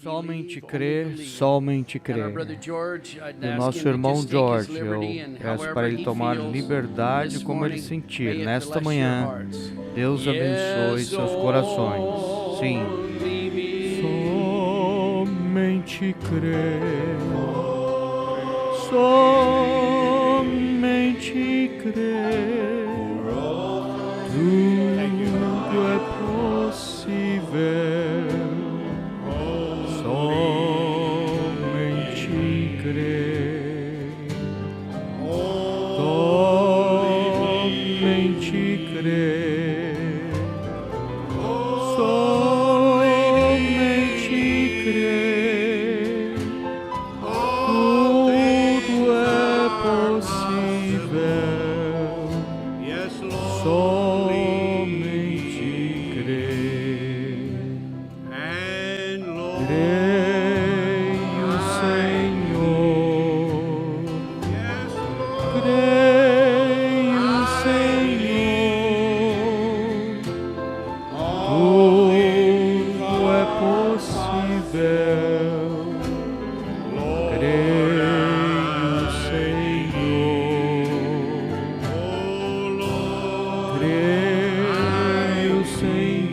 Somente crer, somente crer. E o nosso irmão George, eu peço para ele tomar liberdade como ele sentir. Nesta manhã, Deus abençoe seus corações. Sim. Somente crer, somente crer. Tudo é possível. Somente crer, somente crer, somente crer. Tudo é possível. Somente crer. Creio, Senhor. Creio, Senhor. Tudo é possível. Creio, Senhor. Creio, Senhor.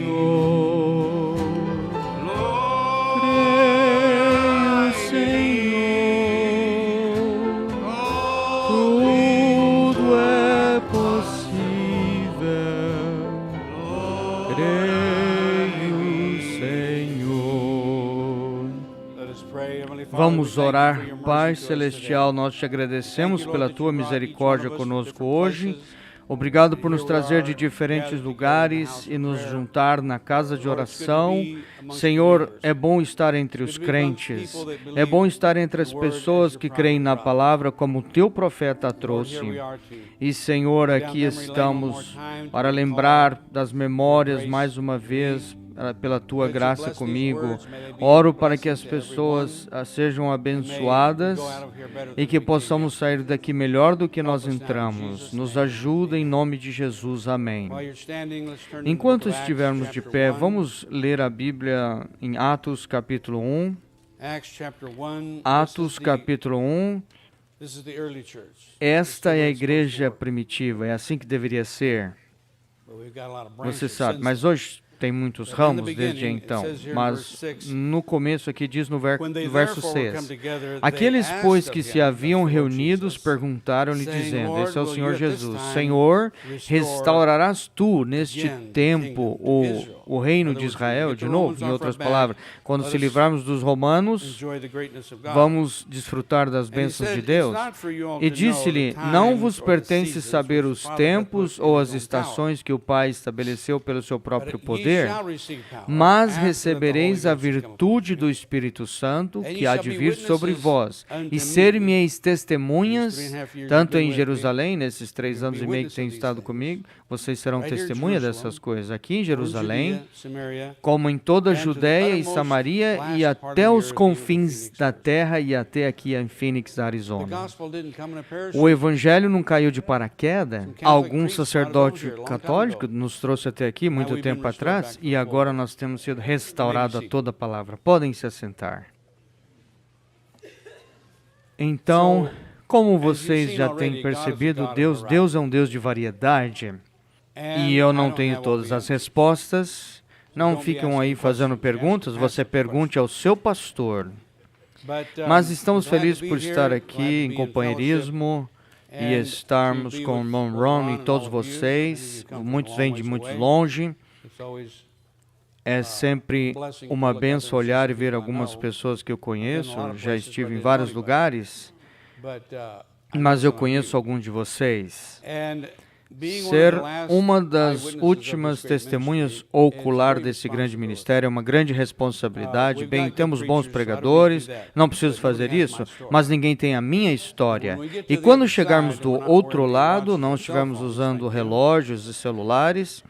Creio, Senhor. Tudo é possível. Creio, Senhor. Vamos orar. Pai Celestial, nós te agradecemos pela tua misericórdia conosco hoje. Obrigado por nos trazer de diferentes lugares e nos juntar na casa de oração. Senhor, é bom estar entre os crentes. É bom estar entre as pessoas que creem na palavra como o teu profeta trouxe. E, Senhor, aqui estamos para lembrar das memórias mais uma vez, pela tua graça comigo. Oro para que as pessoas sejam abençoadas e que possamos sair daqui melhor do que nós entramos. Nos ajuda em nome de Jesus. Amém. Enquanto estivermos de pé, vamos ler a Bíblia em Atos capítulo 1. Atos capítulo 1. Esta é a igreja primitiva, é assim que deveria ser. Você sabe, mas hoje tem muitos ramos desde então, mas no começo aqui diz no verso 6, aqueles, pois, que se haviam reunidos, perguntaram-lhe, dizendo, esse é o Senhor Jesus, Senhor, restaurarás tu neste tempo o reino de Israel, de novo, em outras palavras, quando se livrarmos dos romanos, vamos desfrutar das bênçãos de Deus? E disse-lhe, não vos pertence saber os tempos ou as estações que o Pai estabeleceu pelo seu próprio poder, mas recebereis a virtude do Espírito Santo, que há de vir sobre vós, e ser-me-eis testemunhas, tanto em Jerusalém, nesses 3 anos e meio que têm estado comigo, vocês serão testemunha dessas coisas, aqui em Jerusalém, como em toda a Judéia e Samaria, e até os confins da terra, e até aqui em Phoenix, Arizona. O Evangelho não caiu de paraquedas. Algum sacerdote católico nos trouxe até aqui, muito tempo atrás, e agora nós temos sido restaurados a toda a palavra. Podem se assentar. Então, como vocês já têm percebido, Deus é um Deus de variedade, e eu não tenho todas as respostas. Não ficam aí fazendo perguntas, você pergunte ao seu pastor. Mas estamos felizes por estar aqui em companheirismo e estarmos com o irmão Ron e todos vocês. Muitos vêm de muito longe. É sempre uma benção olhar e ver algumas pessoas que eu conheço. Já estive em vários lugares, mas eu conheço alguns de vocês. Ser uma das últimas testemunhas ocular desse grande ministério é uma grande responsabilidade. Bem, temos bons pregadores, não preciso fazer isso, mas ninguém tem a minha história. E quando chegarmos do outro lado, não estivermos usando relógios e celulares,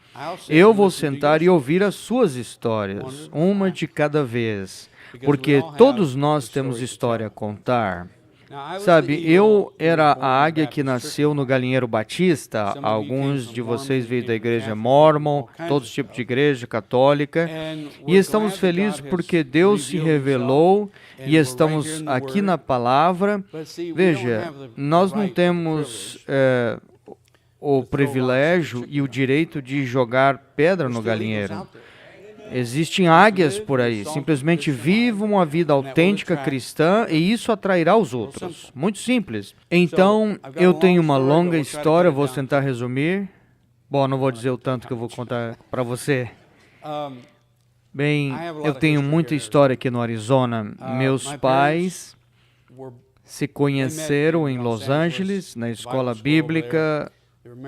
eu vou sentar e ouvir as suas histórias, uma de cada vez, porque todos nós temos história a contar. Sabe, eu era a águia que nasceu no galinheiro batista. Alguns de vocês veio da igreja Mormon, todos os tipos de igreja católica. E estamos felizes porque Deus se revelou e estamos aqui na palavra. Veja, nós não temos o privilégio e o direito de jogar pedra no galinheiro. Existem águias por aí, simplesmente vivam uma vida autêntica cristã e isso atrairá os outros. Muito simples. Então, eu tenho uma longa história, vou tentar resumir. Bom, não vou dizer o tanto que eu vou contar para você. Bem, eu tenho muita história aqui no Arizona. Meus pais se conheceram em Los Angeles, na escola bíblica,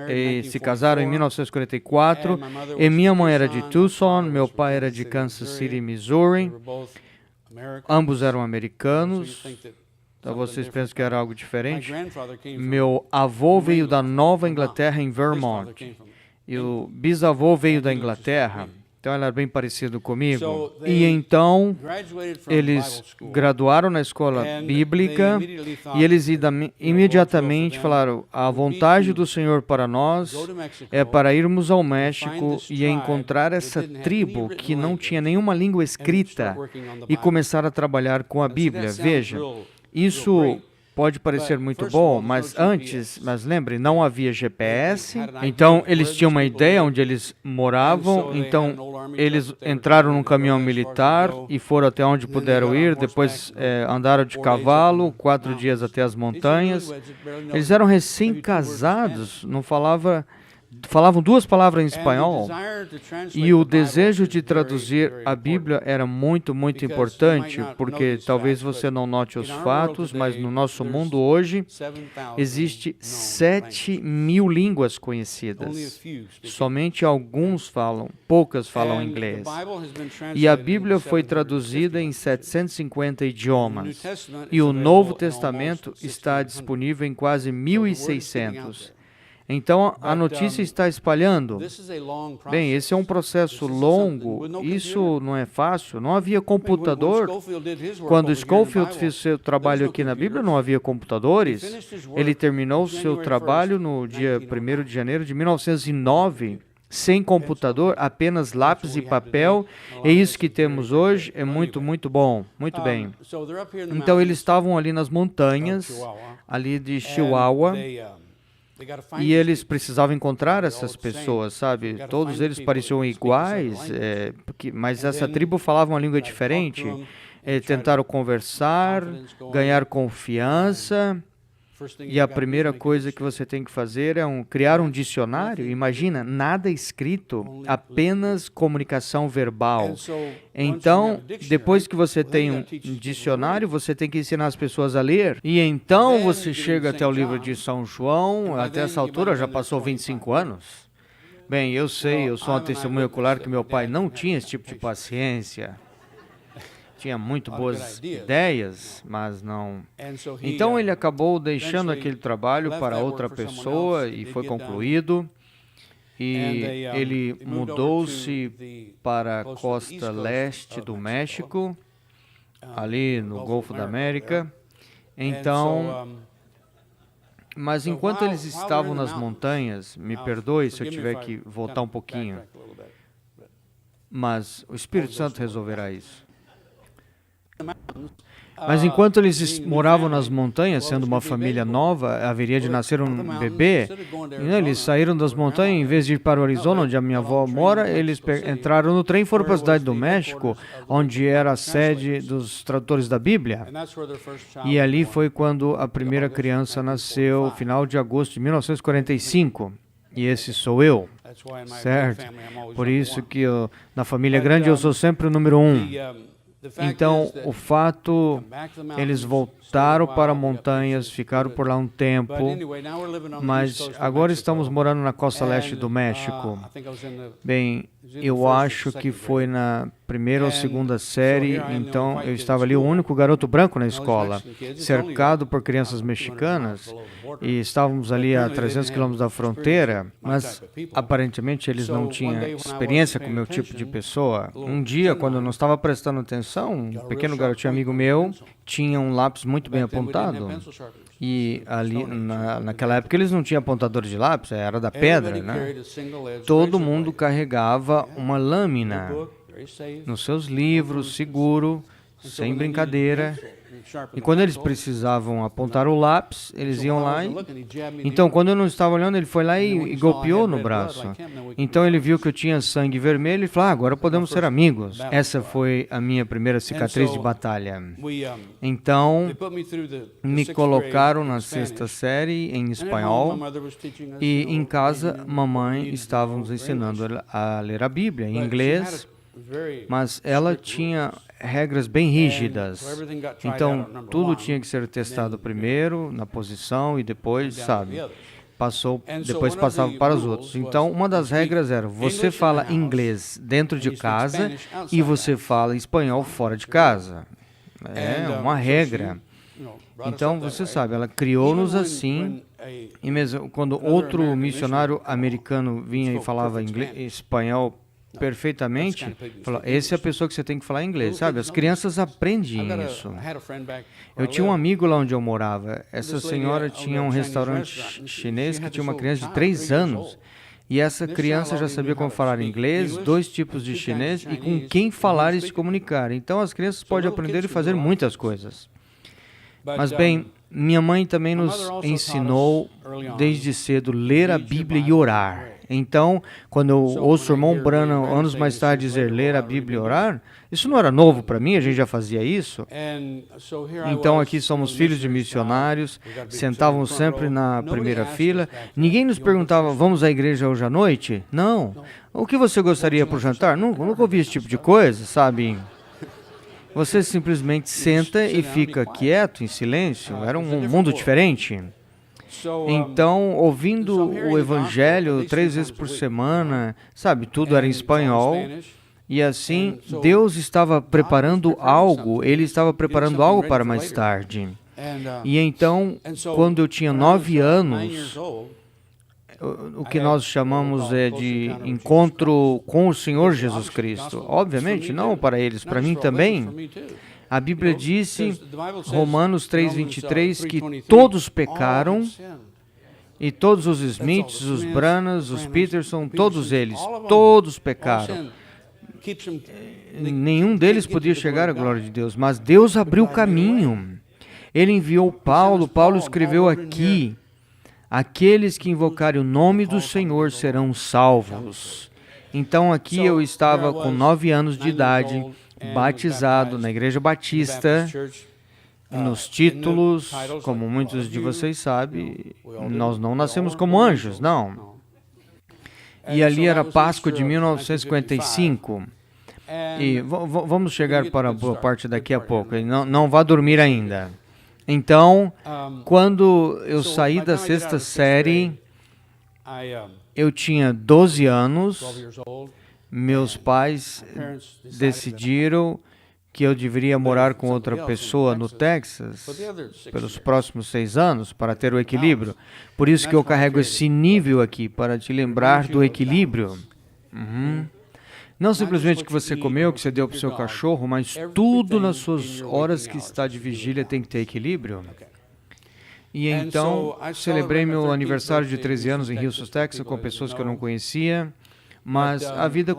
e se casaram em 1944, e minha mãe era de Tucson, meu pai era de Kansas City, Missouri. Ambos eram americanos. Então vocês pensam que era algo diferente? Meu avô veio da Nova Inglaterra, em Vermont, e o bisavô veio da Inglaterra. Então ele era bem parecido comigo. E então eles graduaram na escola bíblica e eles imediatamente falaram: a vontade do Senhor para nós é para irmos ao México e encontrar essa tribo que não tinha nenhuma língua escrita e começar a trabalhar com a Bíblia. Veja, isso pode parecer muito bom, mas lembre, não havia GPS, então eles tinham uma ideia onde eles moravam, então eles entraram num caminhão militar e foram até onde puderam ir, depois andaram de cavalo, 4 dias até as montanhas. Eles eram recém-casados, falavam 2 palavras em espanhol, e o desejo de traduzir a Bíblia era muito, muito importante, porque talvez você não note os fatos, mas no nosso mundo hoje existe 7.000 línguas conhecidas. Somente poucas falam inglês. E a Bíblia foi traduzida em 750 idiomas, e o Novo Testamento está disponível em quase 1.600. Então, a notícia está espalhando. Bem, esse é um processo longo, isso não é fácil. Não havia computador. Quando Scofield fez seu trabalho aqui na Bíblia, não havia computadores. Ele terminou seu trabalho no dia 1º de janeiro de 1909, sem computador, apenas lápis e papel. É isso que temos hoje, é muito, muito bom. Muito bem. Então, eles estavam ali nas montanhas, ali de Chihuahua, e eles precisavam encontrar essas pessoas, sabe? Todos eles pareciam iguais, mas essa tribo falava uma língua diferente. Tentaram conversar, ganhar confiança, e a primeira coisa que você tem que fazer é criar um dicionário. Imagina, nada escrito, apenas comunicação verbal. Então, depois que você tem um dicionário, você tem que ensinar as pessoas a ler. E então você chega até o livro de São João, até essa altura já passou 25 anos. Bem, eu sei, eu sou uma testemunha ocular que meu pai não tinha esse tipo de paciência. Tinha muito boas ideias, mas não. Então ele acabou deixando aquele trabalho para outra pessoa e foi concluído. E ele mudou-se para a costa leste do México, ali no Golfo da América. Então, mas enquanto eles estavam nas montanhas, me perdoe se eu tiver que voltar um pouquinho, mas o Espírito Santo resolverá isso. Mas enquanto eles moravam nas montanhas, sendo uma família nova, haveria de nascer um bebê, eles saíram das montanhas, em vez de ir para o Arizona, onde a minha avó mora, eles entraram no trem e foram para a cidade do México, onde era a sede dos tradutores da Bíblia. E ali foi quando a primeira criança nasceu, final de agosto de 1945. E esse sou eu, certo? Por isso que na família grande eu sou sempre o número 1. Então, o fato, eles voltaram para montanhas, ficaram por lá um tempo, mas agora estamos morando na costa leste do México. Bem, Eu acho que foi na primeira ou segunda série, então eu estava ali o único garoto branco na escola, cercado por crianças mexicanas, e estávamos ali a 300 quilômetros da fronteira, mas aparentemente eles não tinham experiência com o meu tipo de pessoa. Um dia, quando eu não estava prestando atenção, um pequeno garotinho amigo meu tinha um lápis muito bem apontado. E ali, naquela época, eles não tinham apontadores de lápis, era da pedra, né? Todo mundo carregava uma lâmina nos seus livros, seguro, sem brincadeira. E quando eles precisavam apontar o lápis, eles iam lá e... Então, quando eu não estava olhando, ele foi lá e golpeou no braço. Então, ele viu que eu tinha sangue vermelho e falou, agora podemos ser amigos. Essa foi a minha primeira cicatriz de batalha. Então, me colocaram na sexta série em espanhol e em casa, mamãe estava nos ensinando a ler a Bíblia em inglês, mas ela tinha regras bem rígidas. Então, tudo tinha que ser testado primeiro, na posição, e depois, sabe, depois passava para os outros. Então, uma das regras era, você fala inglês dentro de casa e você fala espanhol fora de casa. É uma regra. Então, você sabe, ela criou-nos assim, e mesmo quando outro missionário americano vinha e falava espanhol perfeitamente, falou, essa é a pessoa que você tem que falar inglês, sabe? As crianças aprendem isso. Eu tinha um amigo lá onde eu morava. Essa senhora tinha um restaurante chinês que tinha uma criança de 3 anos. E essa criança já sabia como falar inglês, 2 tipos de chinês e com quem falar e se comunicar. Então as crianças podem aprender e fazer muitas coisas. Mas bem, minha mãe também nos ensinou desde cedo ler a Bíblia e orar. Então, quando eu ouço o irmão Branham anos mais tarde dizer ler a Bíblia e orar, isso não era novo para mim, a gente já fazia isso. Então aqui somos filhos de missionários, sentávamos sempre na primeira fila. Ninguém nos perguntava, vamos à igreja hoje à noite? Não. O que você gostaria para o jantar? Nunca ouvi esse tipo de coisa, sabe? Você simplesmente senta e fica quieto, em silêncio. Era um mundo diferente. Então, ouvindo o Evangelho 3 vezes por semana, sabe, tudo era em espanhol. E assim, Deus estava preparando algo, Ele estava preparando algo para mais tarde. E então, quando eu tinha 9 anos, o que nós chamamos de encontro com o Senhor Jesus Cristo. Obviamente, não para eles, para mim também. A Bíblia disse, Romanos 3:23, que todos pecaram, e todos os Smiths, os Branhams, os Peterson, todos eles, todos pecaram. Nenhum deles podia chegar à glória de Deus, mas Deus abriu o caminho. Ele enviou Paulo, Paulo escreveu aqui, aqueles que invocarem o nome do Senhor serão salvos. Então aqui eu estava com 9 anos de idade, batizado na Igreja Batista, nos títulos, como muitos de vocês sabem, nós não nascemos como anjos, não. E ali era Páscoa de 1955. E vamos chegar para a boa parte daqui a pouco, não vá dormir ainda. Então, quando eu saí da sexta série, eu tinha 12 anos, meus pais decidiram que eu deveria morar com outra pessoa no Texas pelos próximos 6 anos para ter o equilíbrio. Por isso que eu carrego esse nível aqui, para te lembrar do equilíbrio. Não simplesmente que você comeu, que você deu para o seu cachorro, mas tudo nas suas horas que está de vigília tem que ter equilíbrio. E então, celebrei meu aniversário de 13 anos em Houston, Texas, com pessoas que eu não conhecia, mas a vida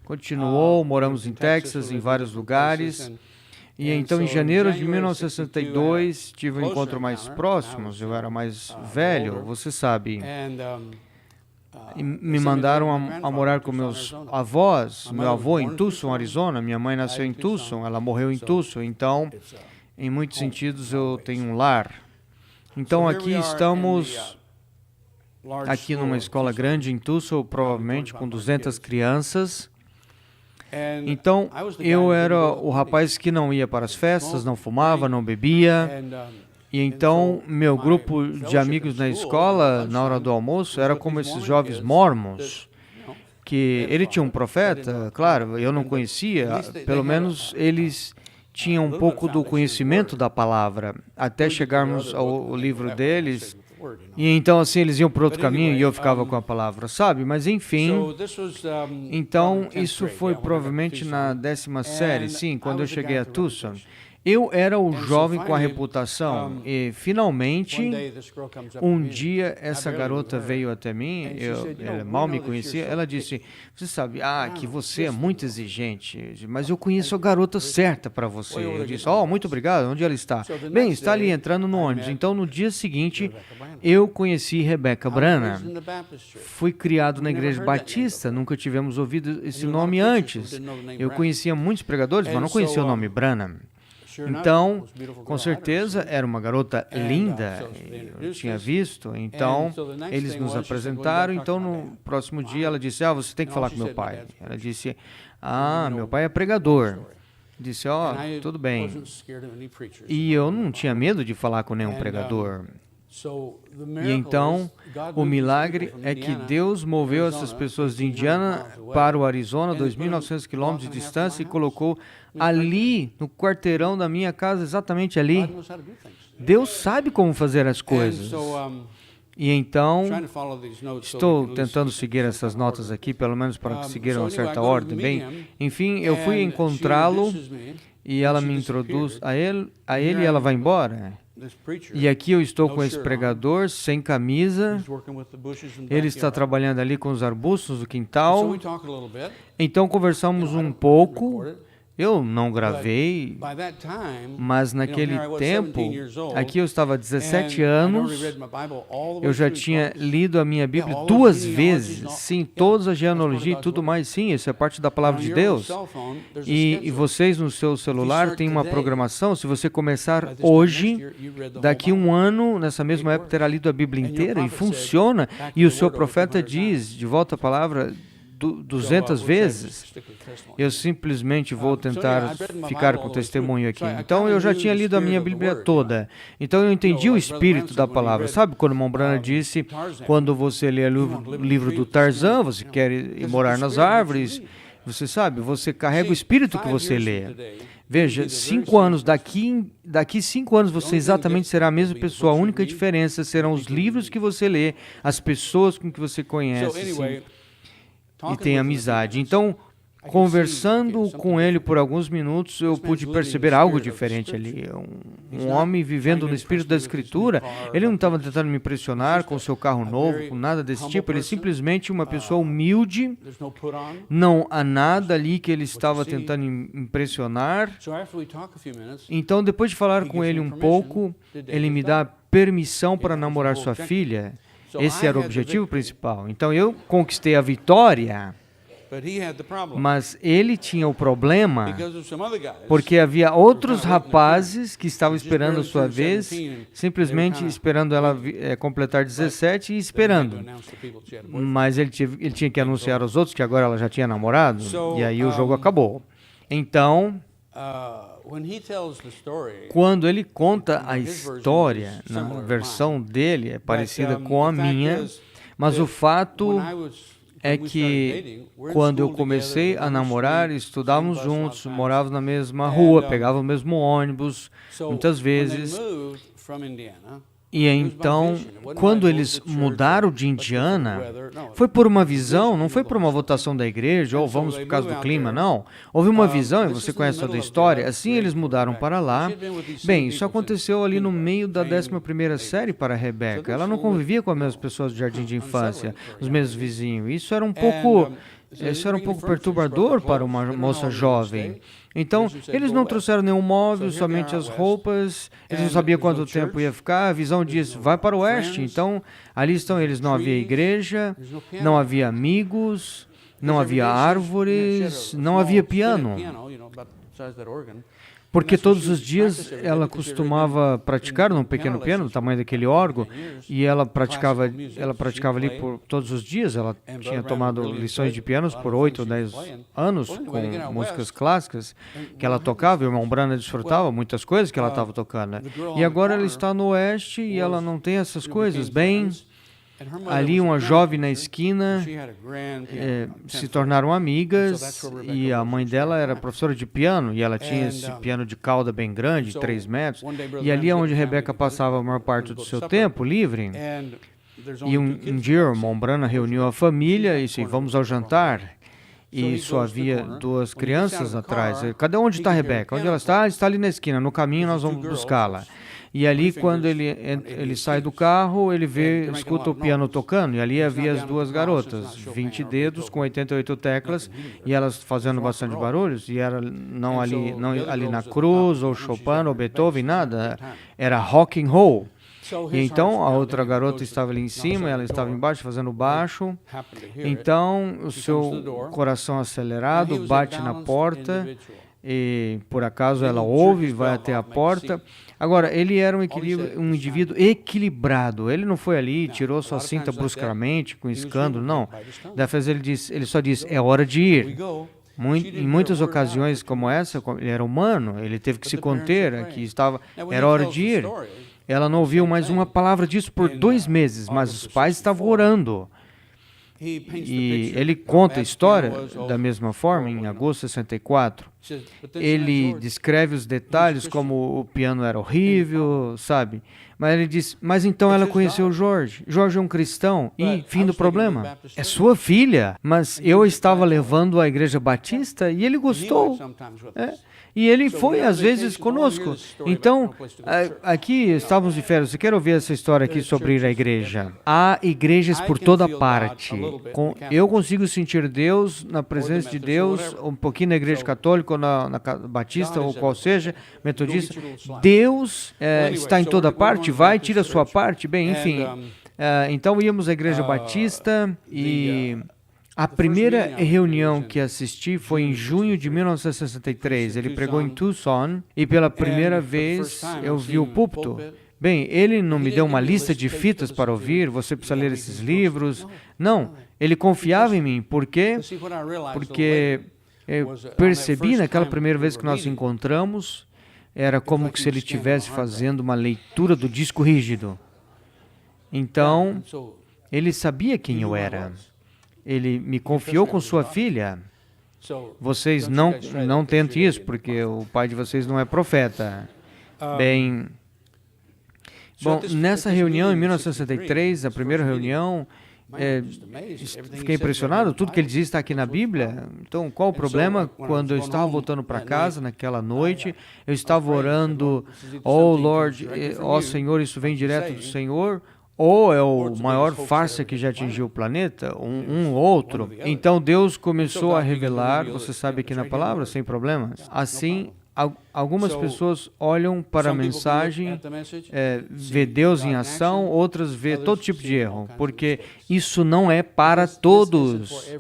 continuou, moramos em Texas, em vários lugares, e então em janeiro de 1962 tive um encontro mais próximo, eu era mais velho, você sabe, e me mandaram a morar com meus avós, meu avô em Tucson, Arizona, minha mãe nasceu em Tucson, ela morreu em Tucson, então, em muitos sentidos, eu tenho um lar. Então aqui estamos... aqui numa escola grande em Tucson, provavelmente com 200 crianças. Então, eu era o rapaz que não ia para as festas, não fumava, não bebia. E então, meu grupo de amigos na escola, na hora do almoço, era como esses jovens mormons, que ele tinha um profeta, claro, eu não conhecia, pelo menos eles tinham um pouco do conhecimento da palavra, até chegarmos ao livro deles, e então assim eles iam por outro caminho e eu ficava com a palavra, sabe? Mas enfim, então isso foi provavelmente na 10ª série, sim, quando eu cheguei a Tucson. Eu era o jovem com a reputação e, finalmente, um dia essa garota veio até mim, ela mal me conhecia, ela disse, você sabe, que você é muito exigente, mas eu conheço a garota certa para você. Eu disse, muito obrigado, onde ela está? Bem, está ali entrando no ônibus. Então, no dia seguinte, eu conheci Rebecca Branham. Fui criado na igreja batista, nunca tivemos ouvido esse nome antes. Eu conhecia muitos pregadores, mas não conhecia o nome Branham. Então, com certeza, era uma garota linda, eu tinha visto, então eles nos apresentaram, então no próximo dia ela disse, você tem que falar com meu pai. Ela disse, meu pai é pregador. Disse, tudo bem. E eu não tinha medo de falar com nenhum pregador. E então, o milagre é que Deus moveu essas pessoas de Indiana para o Arizona, 2.900 quilômetros de distância, e colocou ali, no quarteirão da minha casa, exatamente ali. Deus sabe como fazer as coisas. E então, estou tentando seguir essas notas aqui, pelo menos para que seguiram uma certa ordem. Bem, enfim, eu fui encontrá-lo e ela me introduz a ele e ela vai embora. E aqui eu estou com esse pregador, sem camisa, ele está trabalhando ali com os arbustos do quintal, então conversamos um pouco, eu não gravei, mas naquele tempo, aqui eu estava 17 anos, eu já tinha lido a minha Bíblia 2 vezes, sim, toda a genealogia e tudo mais, sim, isso é parte da palavra de Deus. E vocês no seu celular têm uma programação, se você começar hoje, daqui um ano, nessa mesma época, terá lido a Bíblia inteira e funciona, e o seu profeta diz, de volta à palavra, 200 vezes, eu simplesmente vou tentar ficar com o testemunho aqui. Então, eu já tinha lido a minha Bíblia toda. Então, eu entendi o espírito da palavra. Sabe quando Mombrana disse, quando você lê o livro do Tarzan, você quer ir morar nas árvores, você sabe, você carrega o espírito que você lê. Veja, 5 anos, daqui 5 anos você exatamente será a mesma pessoa. A única diferença serão os livros que você lê, as pessoas com que você conhece, sim, e tem amizade. Então, conversando com ele por alguns minutos, eu pude perceber algo diferente ali. Um homem vivendo no espírito da Escritura, ele não estava tentando me impressionar com seu carro novo, com nada desse tipo, ele é simplesmente uma pessoa humilde, não há nada ali que ele estava tentando impressionar. Então, depois de falar com ele um pouco, ele me dá permissão para namorar sua filha. Esse era o objetivo principal. Então, eu conquistei a vitória, mas ele tinha o problema, porque havia outros rapazes que estavam esperando a sua vez, simplesmente esperando ela completar 17 e esperando. Mas ele tinha que anunciar aos outros que agora ela já tinha namorado, e aí o jogo acabou. Então, quando ele conta a história, na versão dele é parecida com a minha, mas o fato é que quando eu comecei a namorar, estudávamos juntos, morávamos na mesma rua, pegávamos o mesmo ônibus, muitas vezes. E então, quando eles mudaram de Indiana, foi por uma visão, não foi por uma votação da igreja, ou vamos por causa do clima, não. Houve uma visão, e você conhece toda a história, assim eles mudaram para lá. Bem, isso aconteceu ali no meio da 11ª série para a Rebecca. Ela não convivia com as mesmas pessoas do jardim de infância, os mesmos vizinhos. Isso era um pouco perturbador para uma moça jovem. Então, eles não trouxeram nenhum móvel, somente as roupas, eles não sabiam quanto tempo ia ficar, a visão diz, vai para o oeste. Então, ali estão eles, não havia igreja, não havia amigos, não havia árvores, não havia piano. Porque todos os dias ela costumava praticar num pequeno piano, do tamanho daquele órgão, e ela praticava ali por todos os dias. Ela tinha tomado lições de pianos por 8 ou 10 anos, com músicas clássicas que ela tocava, e o irmão Branham desfrutava muitas coisas que ela estava tocando, né? E agora ela está no oeste e ela não tem essas coisas. Bem, ali uma jovem na esquina, se tornaram amigas, e a mãe dela era professora de piano, e ela tinha esse piano de cauda bem grande, 3 metros, e ali é onde Rebeca passava a maior parte do seu tempo livre. E um dia o irmão Branham reuniu a família e disse, vamos ao jantar. E só havia 2 crianças atrás. Cadê onde está a Rebeca? Onde ela está? Ela está ali na esquina, no caminho nós vamos buscá-la. E ali, quando ele sai do carro, ele escuta o piano tocando, e ali havia as 2 garotas, 20 dedos com 88 teclas, e elas fazendo bastante barulhos, e era não ali na Cruz, ou Chopin, ou Beethoven, nada, era rock and roll. E então, a outra garota estava ali em cima, ela estava embaixo fazendo baixo. Então, o seu coração acelerado bate na porta, e por acaso ela ouve, vai até a porta. Agora, ele era um indivíduo equilibrado. Ele não foi ali, tirou sua cinta bruscamente, com escândalo, não. Da vez ele só disse, é hora de ir. Em muitas ocasiões como essa, ele era humano, ele teve que se conter, era hora de ir. Ela não ouviu mais uma palavra disso por 2 meses, mas os pais estavam orando. E ele conta a história da mesma forma, em agosto de 64. Ele descreve os detalhes, como o piano era horrível, sabe? Mas ele diz, mas então ela conheceu o Jorge. Jorge é um cristão. E, fim do problema, é sua filha. Mas eu estava levando à igreja batista e ele gostou. E ele foi, às vezes, conosco. Então, aqui estávamos de férias. Você quer ouvir essa história aqui sobre ir à igreja? Há igrejas por toda parte. Eu consigo sentir Deus, na presença de Deus, um pouquinho na igreja católica, ou na batista, ou qual seja, metodista. Deus está em toda parte. Vai, tira a sua parte. Bem, enfim. Então, íamos à igreja batista e... A primeira reunião que assisti foi em junho de 1963. Ele pregou em Tucson e pela primeira vez eu vi o púlpito. Bem, ele não me deu uma lista de fitas para ouvir, você precisa ler esses livros. Não, ele confiava em mim. Por quê? Porque eu percebi naquela primeira vez que nós nos encontramos, era como se ele estivesse fazendo uma leitura do disco rígido. Então, ele sabia quem eu era. Ele me confiou com sua filha. Vocês não tentem isso, porque o pai de vocês não é profeta. Bem, nessa reunião em 1963, a primeira reunião, fiquei impressionado, tudo que ele diz está aqui na Bíblia. Então, qual o problema? Quando eu estava voltando para casa naquela noite, eu estava orando, oh Lord, oh Senhor, isso vem direto do Senhor, ou é o maior farsa que já atingiu o planeta, um outro. Então Deus começou a revelar, você sabe aqui na palavra, sem problemas. Assim, algumas pessoas olham para a mensagem, vê Deus em ação, outras vê todo tipo de erro, porque isso não é para todos.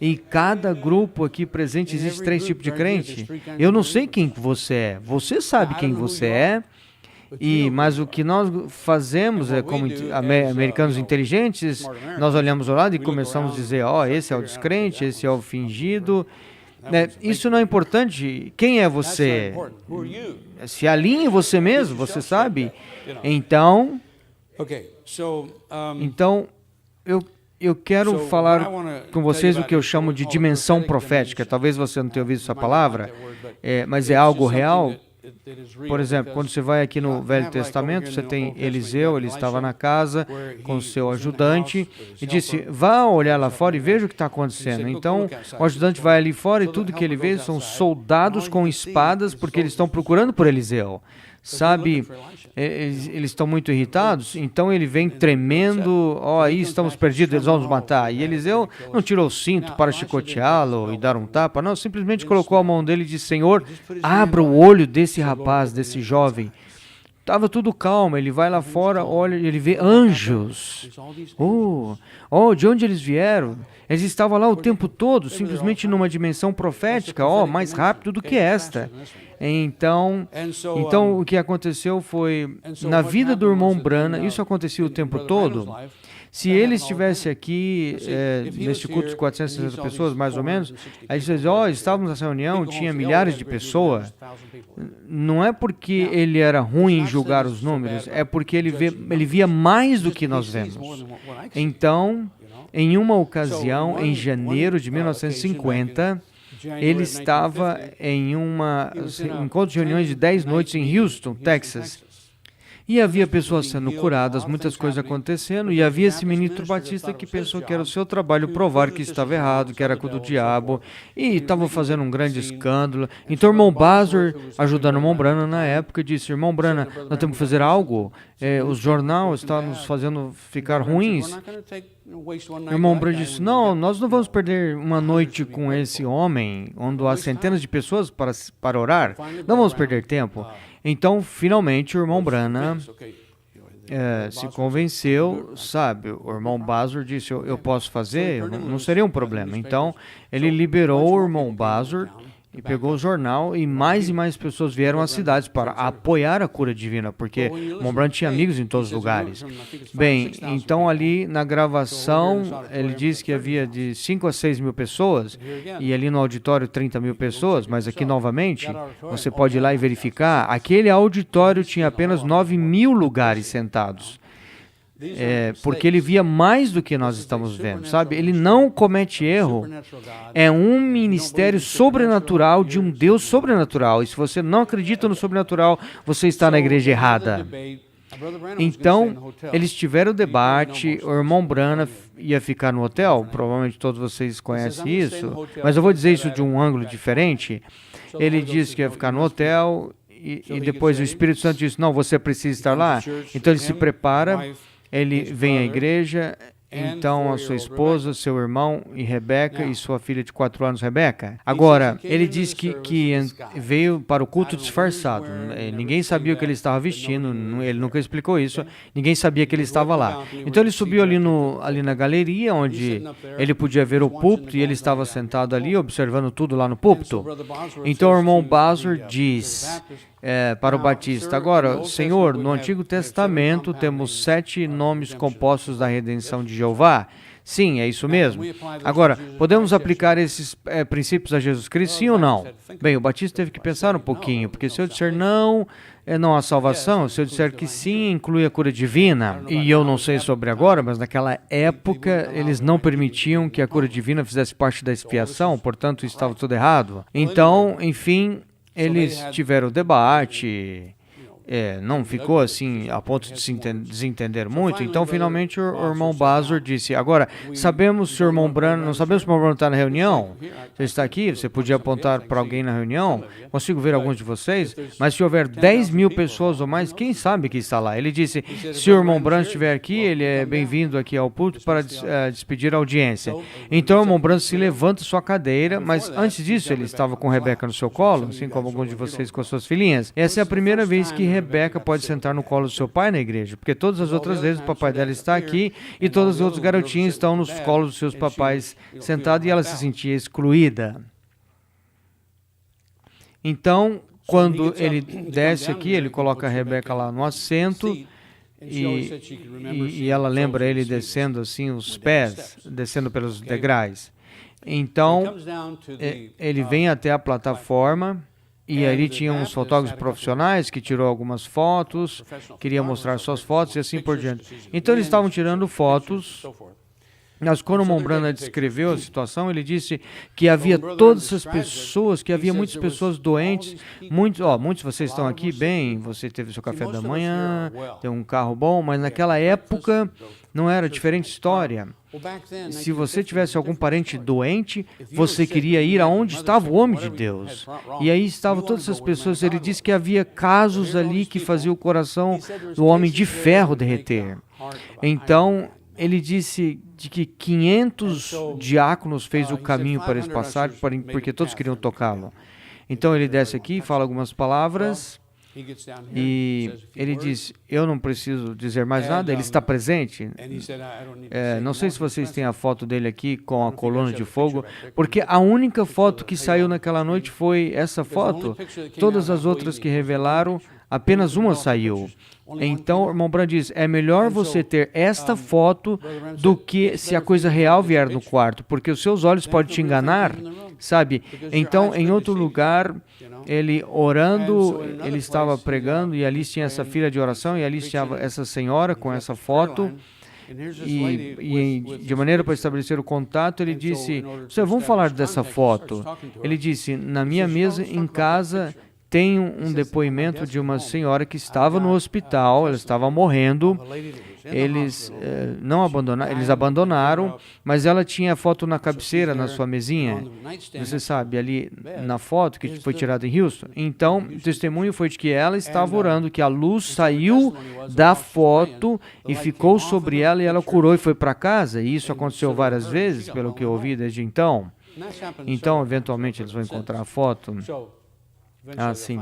Em cada grupo aqui presente existe 3 tipos de crente. Eu não sei quem você é, você sabe quem você é. Mas o que nós fazemos como americanos inteligentes, nós olhamos ao lado e começamos a dizer, esse é o descrente, esse é o fingido. Isso não é importante. Quem é você? Se alinhe você mesmo, você sabe. Então eu quero falar com vocês o que eu chamo de dimensão profética. Talvez você não tenha ouvido essa palavra, mas é algo real. Por exemplo, quando você vai aqui no Velho Testamento, você tem Eliseu, ele estava na casa com seu ajudante e disse, vá olhar lá fora e veja o que está acontecendo. Então, o ajudante vai ali fora e tudo que ele vê são soldados com espadas porque eles estão procurando por Eliseu. Sabe, eles estão muito irritados, então ele vem tremendo, aí estamos perdidos, eles vão nos matar. E Eliseu não tirou o cinto para chicoteá-lo e dar um tapa, não, simplesmente colocou a mão dele e disse, Senhor, abra o olho desse rapaz, desse jovem. Estava tudo calmo, ele vai lá fora, olha, ele vê anjos. De onde eles vieram? Eles estavam lá o tempo todo, simplesmente numa dimensão profética, mais rápido do que esta. Então, o que aconteceu foi, na vida do irmão Branham, isso acontecia o tempo todo. Se ele estivesse aqui, neste culto de 460 pessoas, mais ou menos, aí você diz, estávamos nessa reunião, tinha milhares de pessoas. Não é porque ele era ruim em julgar os números, é porque ele via mais do que nós vemos. Então, em uma ocasião, em janeiro de 1950, ele estava em encontro de reuniões de 10 noites em Houston, Texas. E havia pessoas sendo curadas, muitas coisas acontecendo, e havia esse ministro batista que pensou que era o seu trabalho provar que estava errado, que era coisa do diabo, e estava fazendo um grande escândalo. Então o irmão Bazur, ajudando o irmão Branham na época, disse, irmão Branham, nós temos que fazer algo, os jornais estão nos fazendo ficar ruins. O irmão Branham disse, não, nós não vamos perder uma noite com esse homem, onde há centenas de pessoas para orar, não vamos perder tempo. Então, finalmente, o irmão Branham se convenceu, sabe, o irmão Bazur disse, eu posso fazer, não seria um problema. Então, ele liberou o irmão Bazur e pegou o jornal e mais pessoas vieram às cidades para apoiar a cura divina, porque o irmão Branham tinha amigos em todos os lugares. Bem, então ali na gravação, ele disse que havia de 5 a 6 mil pessoas, e ali no auditório 30 mil pessoas, mas aqui novamente, você pode ir lá e verificar, aquele auditório tinha apenas 9 mil lugares sentados. Porque ele via mais do que nós estamos vendo, sabe? Ele não comete erro. É um ministério sobrenatural de um Deus sobrenatural. E se você não acredita no sobrenatural, você está na igreja errada. Então, eles tiveram o debate, o irmão Branham ia ficar no hotel, provavelmente todos vocês conhecem isso, mas eu vou dizer isso de um ângulo diferente. Ele disse que ia ficar no hotel, e depois o Espírito Santo disse, não, você precisa estar lá. Então ele se prepara, ele vem à igreja, então a sua esposa, seu irmão e Rebeca e sua filha de 4 anos, Rebeca. Agora, ele diz que veio para o culto disfarçado. Ninguém sabia o que ele estava vestindo, ele nunca explicou isso, ninguém sabia que ele estava lá. Então ele subiu ali na galeria, onde ele podia ver o púlpito, e ele estava sentado ali, observando tudo lá no púlpito. Então o irmão Bazur diz para o Batista, agora, Senhor, no Antigo Testamento temos 7 nomes compostos da redenção de Jeová. Sim, é isso mesmo. Agora, podemos aplicar esses princípios a Jesus Cristo, sim ou não? Bem, o Batista teve que pensar um pouquinho, porque se eu disser não há salvação, se eu disser que sim, inclui a cura divina, e eu não sei sobre agora, mas naquela época eles não permitiam que a cura divina fizesse parte da expiação, portanto estava tudo errado. Então, enfim, eles tiveram o debate, não ficou assim a ponto de se desentender muito. Então, finalmente, o irmão Bazur disse, agora, não sabemos se o irmão Branham está na reunião? Você está aqui, você podia apontar para alguém na reunião? Consigo ver alguns de vocês? Mas se houver 10 mil pessoas ou mais, quem sabe que está lá? Ele disse, se o irmão Branham estiver aqui, ele é bem-vindo aqui ao púlpito para despedir a audiência. Então, o irmão Branham se levanta sua cadeira, mas antes disso, ele estava com Rebeca no seu colo, assim como alguns de vocês com suas filhinhas. Essa é a primeira vez que Rebeca pode sentar no colo do seu pai na igreja, porque todas as outras vezes o papai dela está aqui e todas as outras garotinhas estão nos colos dos seus papais sentados e ela se sentia excluída. Então, quando ele desce aqui, ele coloca a Rebeca lá no assento e ela lembra ele descendo assim os pés, descendo pelos degraus. Então, ele vem até a plataforma. E ali tinha uns fotógrafos profissionais que tirou algumas fotos, queria mostrar suas fotos e assim por diante. Então eles estavam tirando fotos, mas quando o irmão Branham descreveu a situação, ele disse que havia todas essas pessoas, que havia muitas pessoas doentes, muitos de vocês estão aqui bem, você teve seu café da manhã, tem um carro bom, mas naquela época não era diferente história. Se você tivesse algum parente doente, você queria ir aonde estava o homem de Deus. E aí estavam todas essas pessoas. Ele disse que havia casos ali que faziam o coração do homem de ferro derreter. Então, ele disse de que 500 diáconos fez o caminho para esse passar, porque todos queriam tocá-lo. Então, ele desce aqui e fala algumas palavras. E ele diz, eu não preciso dizer mais nada, ele está presente. Não sei se vocês têm a foto dele aqui com a coluna de fogo, porque a única foto que saiu naquela noite foi essa foto. Todas as outras que revelaram Apenas uma saiu. Então, o irmão Branham diz, é melhor você ter esta foto do que se a coisa real vier no quarto, porque os seus olhos podem te enganar, sabe? Então, em outro lugar, ele orando, ele estava pregando, e ali tinha essa fila de oração, e ali estava essa senhora com essa foto, e de maneira para estabelecer o contato, ele disse, vamos falar dessa foto. Ele disse, na minha mesa em casa tem um depoimento de uma senhora que estava no hospital, ela estava morrendo, eles abandonaram, mas ela tinha a foto na cabeceira, na sua mesinha, você sabe, ali na foto que foi tirada em Houston. Então, o testemunho foi de que ela estava orando, que a luz saiu da foto e ficou sobre ela, e ela curou e foi para casa, e isso aconteceu várias vezes, pelo que eu ouvi desde então. Então, eventualmente, eles vão encontrar a foto. Sim.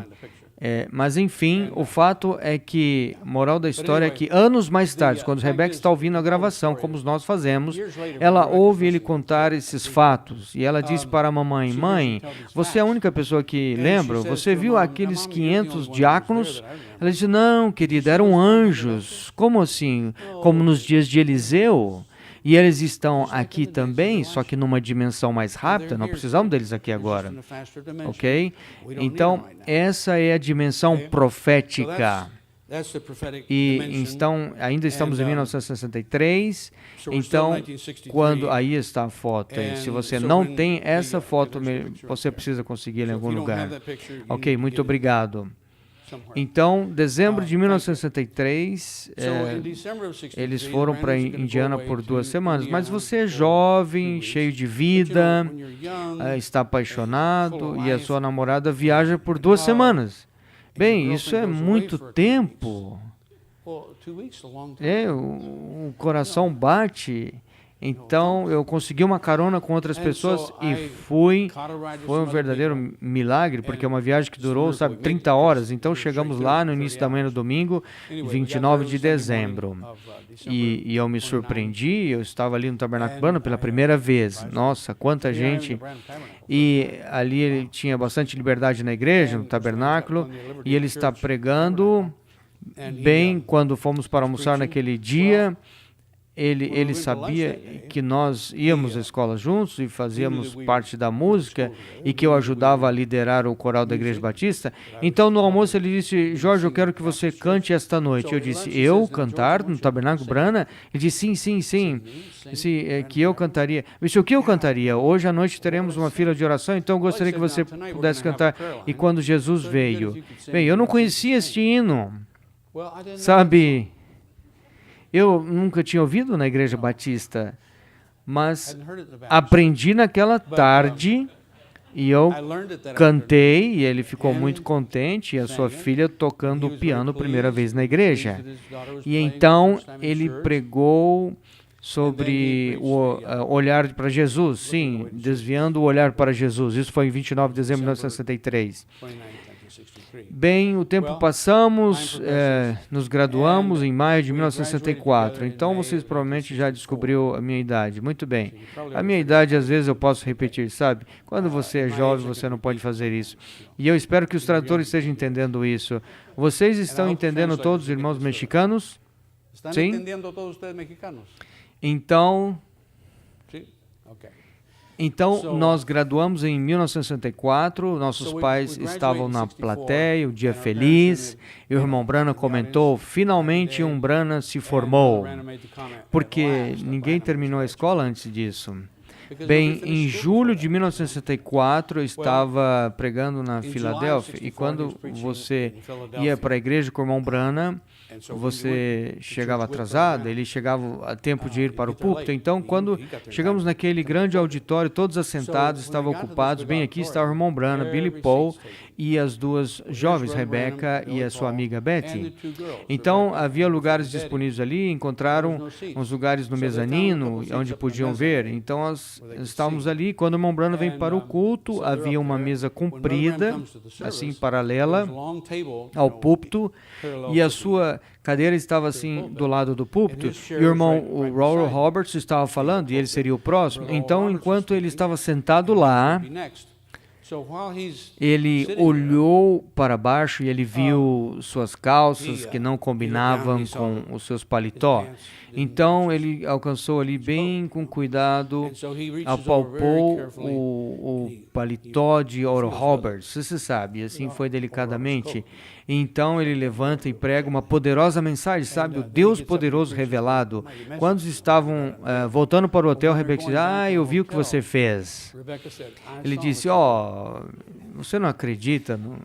Mas enfim, o fato é que, moral da história é que anos mais tarde, quando Rebecca está ouvindo a gravação, como nós fazemos, ela ouve ele contar esses fatos, e ela diz para a mamãe, mãe, você é a única pessoa que lembra? Você viu aqueles 500 diáconos? Ela disse, não, querida, eram anjos. Como assim? Como nos dias de Eliseu? E eles estão aqui também, só que numa dimensão mais rápida, não precisamos deles aqui agora, ok? Então, essa é a dimensão profética. E então, ainda estamos em 1963, então, aí está a foto. E se você não tem essa foto, você precisa conseguir em algum lugar. Ok, muito obrigado. Então, dezembro de 1963, eles foram para Indiana por 2 semanas. Mas você é jovem, cheio de vida, está apaixonado, e a sua namorada viaja por 2 semanas. Bem, isso é muito tempo. O coração bate. Então, eu consegui uma carona com outras pessoas e fui. Foi um verdadeiro milagre, porque é uma viagem que durou, 30 horas. Então, chegamos lá no início da manhã no domingo, 29 de dezembro. E eu me surpreendi, eu estava ali no Tabernáculo Branham pela primeira vez. Nossa, quanta gente! E ali ele tinha bastante liberdade na igreja, no tabernáculo, e ele está pregando. Bem, quando fomos para almoçar naquele dia, ele sabia que nós íamos à escola juntos e fazíamos parte da música e que eu ajudava a liderar o coral da Igreja Batista. Então, no almoço, ele disse, Jorge, eu quero que você cante esta noite. Eu disse, eu cantar no Tabernáculo Branham? Ele disse, sim. Disse, que eu cantaria. Eu disse, o que eu cantaria? Hoje à noite teremos uma fila de oração, então eu gostaria que você pudesse cantar. E quando Jesus veio, bem, eu não conhecia este hino, sabe? Eu nunca tinha ouvido na Igreja Batista, mas aprendi naquela tarde e eu cantei e ele ficou muito contente, e a sua filha tocando o piano primeira vez na igreja. E então ele pregou sobre o olhar para Jesus, sim, desviando o olhar para Jesus. Isso foi em 29 de dezembro de 1963. Bem, o tempo passamos, nos graduamos em maio de 1964, então vocês provavelmente já descobriu a minha idade. Muito bem, a minha idade às vezes eu posso repetir, sabe? Quando você é jovem, você não pode fazer isso. E eu espero que os tradutores estejam entendendo isso. Vocês estão entendendo todos, irmãos mexicanos? Sim? Entendendo todos vocês mexicanos? Então, nós graduamos em 1964, nossos pais estavam na plateia, o dia feliz, e o irmão Branham comentou, finalmente um Branham se formou, porque ninguém terminou a escola antes disso. Bem, em julho de 1964, eu estava pregando na Filadélfia, e quando você ia para a igreja com o irmão Branham, você chegava atrasado, ele chegava a tempo de ir para o púlpito. Então, quando chegamos naquele grande auditório, todos assentados, estavam ocupados. Bem, aqui está o irmão Branham, Billy Paul e as 2 jovens, Rebecca e a sua amiga Betty. Então, havia lugares disponíveis ali, encontraram uns lugares no mezanino, onde podiam ver. Então, nós estávamos ali. Quando o irmão Branham vem para o culto, havia uma mesa comprida, assim, paralela ao púlpito, e a sua cadeira estava assim do lado do púlpito, e o irmão Royal Roberts estava falando, e ele seria o próximo. Então, enquanto ele estava sentado lá, Ele olhou para baixo e ele viu suas calças que não combinavam com os seus paletó. Então ele alcançou ali bem com cuidado, apalpou o paletó de Oral Roberts, você sabe, assim foi delicadamente. Então ele levanta e prega uma poderosa mensagem, sabe, o Deus poderoso revelado. Quando estavam voltando para o hotel, Rebeca disse, eu vi o que você fez. Ele disse, você não acredita no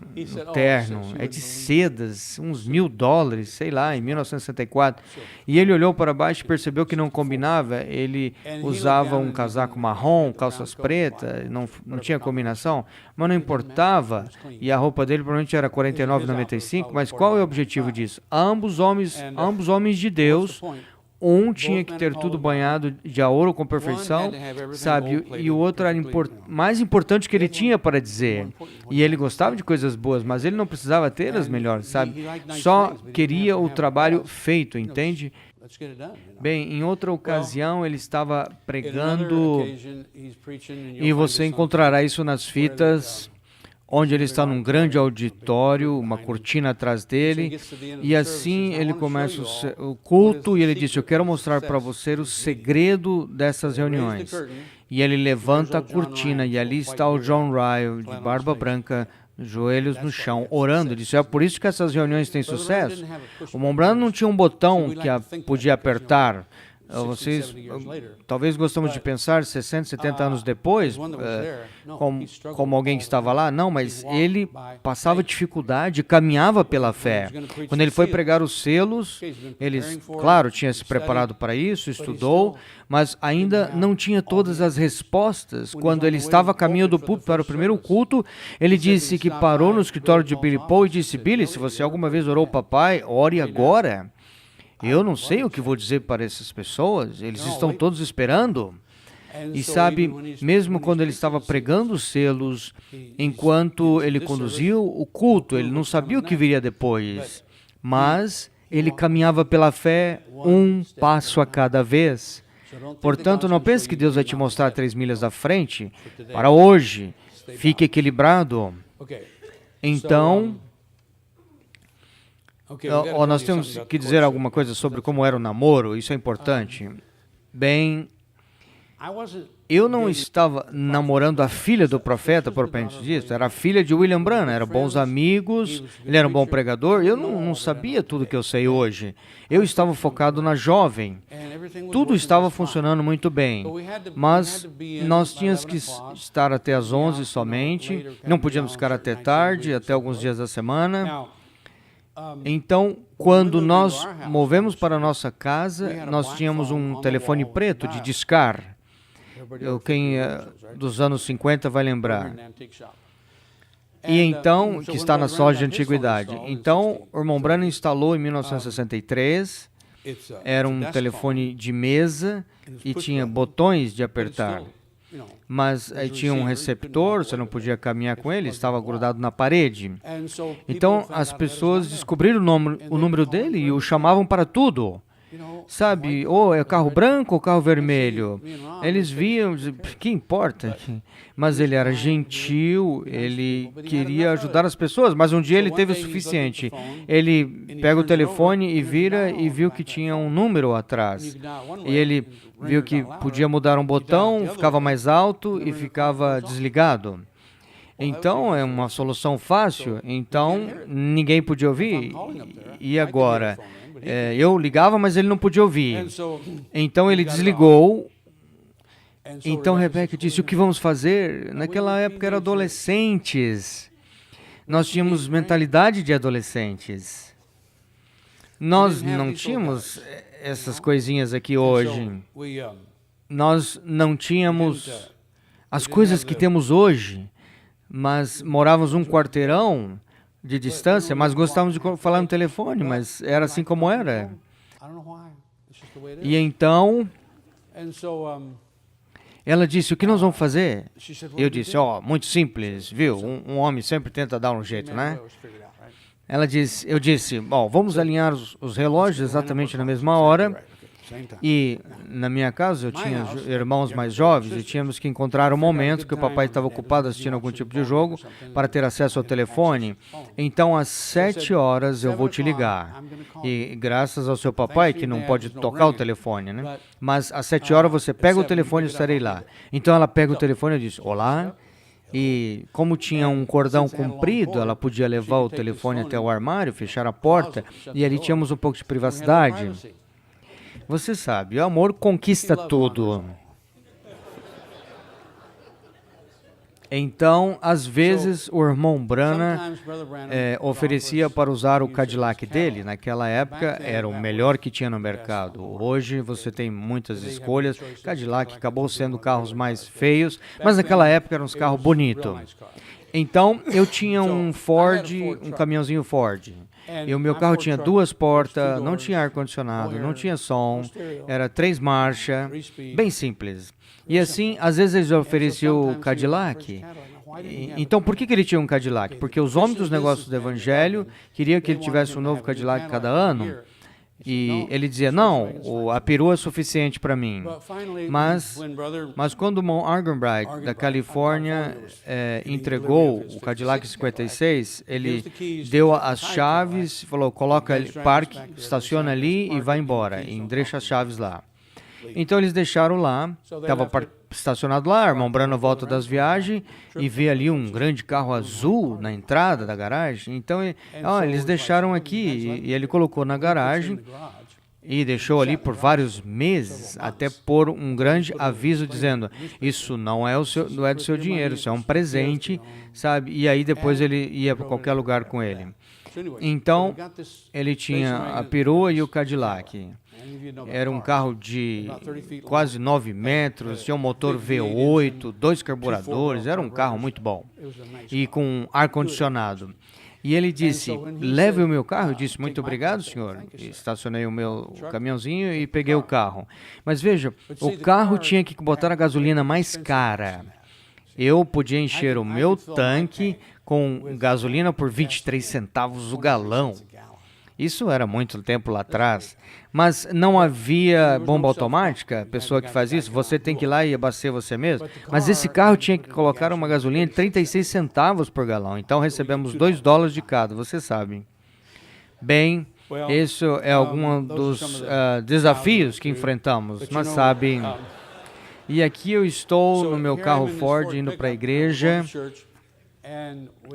terno, é de sedas, uns $1.000, sei lá, em 1964. E ele olhou para baixo e percebeu que não combinava, ele usava um casaco marrom, calças pretas, não tinha combinação, mas não importava, e a roupa dele provavelmente era R$49,95, mas qual é o objetivo disso? Ambos homens de Deus, um tinha que ter tudo banhado de ouro com perfeição, sabe? E o outro era mais importante que ele tinha para dizer. E ele gostava de coisas boas, mas ele não precisava ter as melhores, sabe? Só queria o trabalho feito, entende? Bem, em outra ocasião ele estava pregando, e você encontrará isso nas fitas, onde ele está num grande auditório, uma cortina atrás dele, e assim ele começa o culto, e ele diz, eu quero mostrar para você o segredo dessas reuniões. E ele levanta a cortina, e ali está o John Ryle, de barba branca, joelhos no chão, orando. Disse, é por isso que essas reuniões têm sucesso. O Montblanc não tinha um botão que podia apertar. Vocês talvez gostamos de pensar 60, 70 anos depois, como alguém que estava lá. Não, mas ele passava dificuldade, caminhava pela fé. Quando ele foi pregar os selos, ele, claro, tinha se preparado para isso, estudou, mas ainda não tinha todas as respostas. Quando ele estava a caminho do púlpito para o primeiro culto, ele disse que parou no escritório de Billy Paul e disse, Billy, se você alguma vez orou ao papai, ore agora. Eu não sei o que vou dizer para essas pessoas, eles estão todos esperando. E sabe, mesmo quando ele estava pregando os selos, enquanto ele conduziu o culto, ele não sabia o que viria depois, mas ele caminhava pela fé um passo a cada vez. Portanto, não pense que Deus vai te mostrar 3 milhas à frente para hoje. Fique equilibrado. Então, nós temos que dizer alguma coisa sobre como era o namoro, isso é importante. Bem, eu não estava namorando a filha do profeta, propriamente dito, era a filha de William Branham, eram bons amigos, ele era um bom pregador, eu não sabia tudo que eu sei hoje. Eu estava focado na jovem, tudo estava funcionando muito bem, mas nós tínhamos que estar até às 11 somente, não podíamos ficar até tarde, até alguns dias da semana. Então, quando nós movemos para a nossa casa, nós tínhamos um telefone preto de discar. Quem dos anos 50 vai lembrar. E então, que está nas lojas de antiguidade. Então, o irmão Branham instalou em 1963, era um telefone de mesa e tinha botões de apertar. Mas aí tinha um receptor, você não podia caminhar com ele, estava grudado na parede. Então as pessoas descobriram o número dele e o chamavam para tudo. Sabe, é carro branco ou carro vermelho? Eles viam, que importa? Mas ele era gentil, ele queria ajudar as pessoas, mas um dia ele teve o suficiente. Ele pega o telefone e vira e viu que tinha um número atrás. E ele viu que podia mudar um botão, ficava mais alto e ficava desligado. Então, é uma solução fácil. Então, ninguém podia ouvir. E agora? Eu ligava, mas ele não podia ouvir. Então, ele desligou. Então, Rebeca disse, o que vamos fazer? Naquela época, eram adolescentes. Nós tínhamos mentalidade de adolescentes. Nós não tínhamos essas coisinhas aqui hoje. Nós não tínhamos as coisas que temos hoje, mas morávamos um quarteirão de distância, mas gostávamos de falar no telefone, mas era assim como era. E então, ela disse, o que nós vamos fazer? Eu disse, muito simples, viu? Um homem sempre tenta dar um jeito, né? Eu disse, vamos alinhar os relógios exatamente na mesma hora. E na minha casa eu tinha irmãos mais jovens e tínhamos que encontrar um momento que o papai estava ocupado assistindo algum tipo de jogo para ter acesso ao telefone. Então, às 7 horas eu vou te ligar. E graças ao seu papai, que não pode tocar o telefone, né? Mas às 7 horas você pega o telefone e estarei lá. Então ela pega o telefone e diz, olá. E como tinha um cordão comprido, ela podia levar o telefone até o armário, fechar a porta, e ali tínhamos um pouco de privacidade. Você sabe, o amor conquista tudo. Então, às vezes, o irmão Branham oferecia para usar o Cadillac dele. Naquela época, era o melhor que tinha no mercado. Hoje, você tem muitas escolhas. Cadillac acabou sendo carros mais feios, mas naquela época eram uns carros bonitos. Então, eu tinha um Ford, um caminhãozinho Ford. E o meu carro tinha 2 portas, não tinha ar-condicionado, não tinha som, era 3 marchas, bem simples. E assim, às vezes eles ofereciam o Cadillac. Então, por que ele tinha um Cadillac? Porque os homens dos negócios do Evangelho queriam que ele tivesse um novo Cadillac cada ano. E ele dizia, não, a perua é suficiente para mim. Mas quando o Mon Argenbright, da Califórnia, entregou o Cadillac 56, ele deu as chaves, falou, coloca, parque, estaciona ali e vai embora, e deixa as chaves lá. Então eles deixaram lá, estava estacionado lá, irmão Branham volta das viagens e vê ali um grande carro azul na entrada da garagem. Então eles deixaram aqui e ele colocou na garagem e deixou ali por vários meses até pôr um grande aviso dizendo, isso não é do seu dinheiro, isso é um presente, sabe? E aí depois ele ia para qualquer lugar com ele. Então ele tinha a perua e o Cadillac. Era um carro de quase 9 metros, tinha um motor V8, 2 carburadores, era um carro muito bom. E com ar-condicionado. E ele disse, leve o meu carro. Eu disse, muito obrigado, senhor. Estacionei o meu caminhãozinho e peguei o carro. Mas veja, o carro tinha que botar a gasolina mais cara. Eu podia encher o meu tanque com gasolina por 23 centavos o galão. Isso era muito tempo lá atrás, mas não havia bomba automática, pessoa que faz isso, você tem que ir lá e abastecer você mesmo. Mas esse carro tinha que colocar uma gasolina de 36 centavos por galão, então recebemos $2 de cada, você sabe. Bem, isso é algum dos desafios que enfrentamos, mas sabe, e aqui eu estou no meu carro Ford indo para a igreja,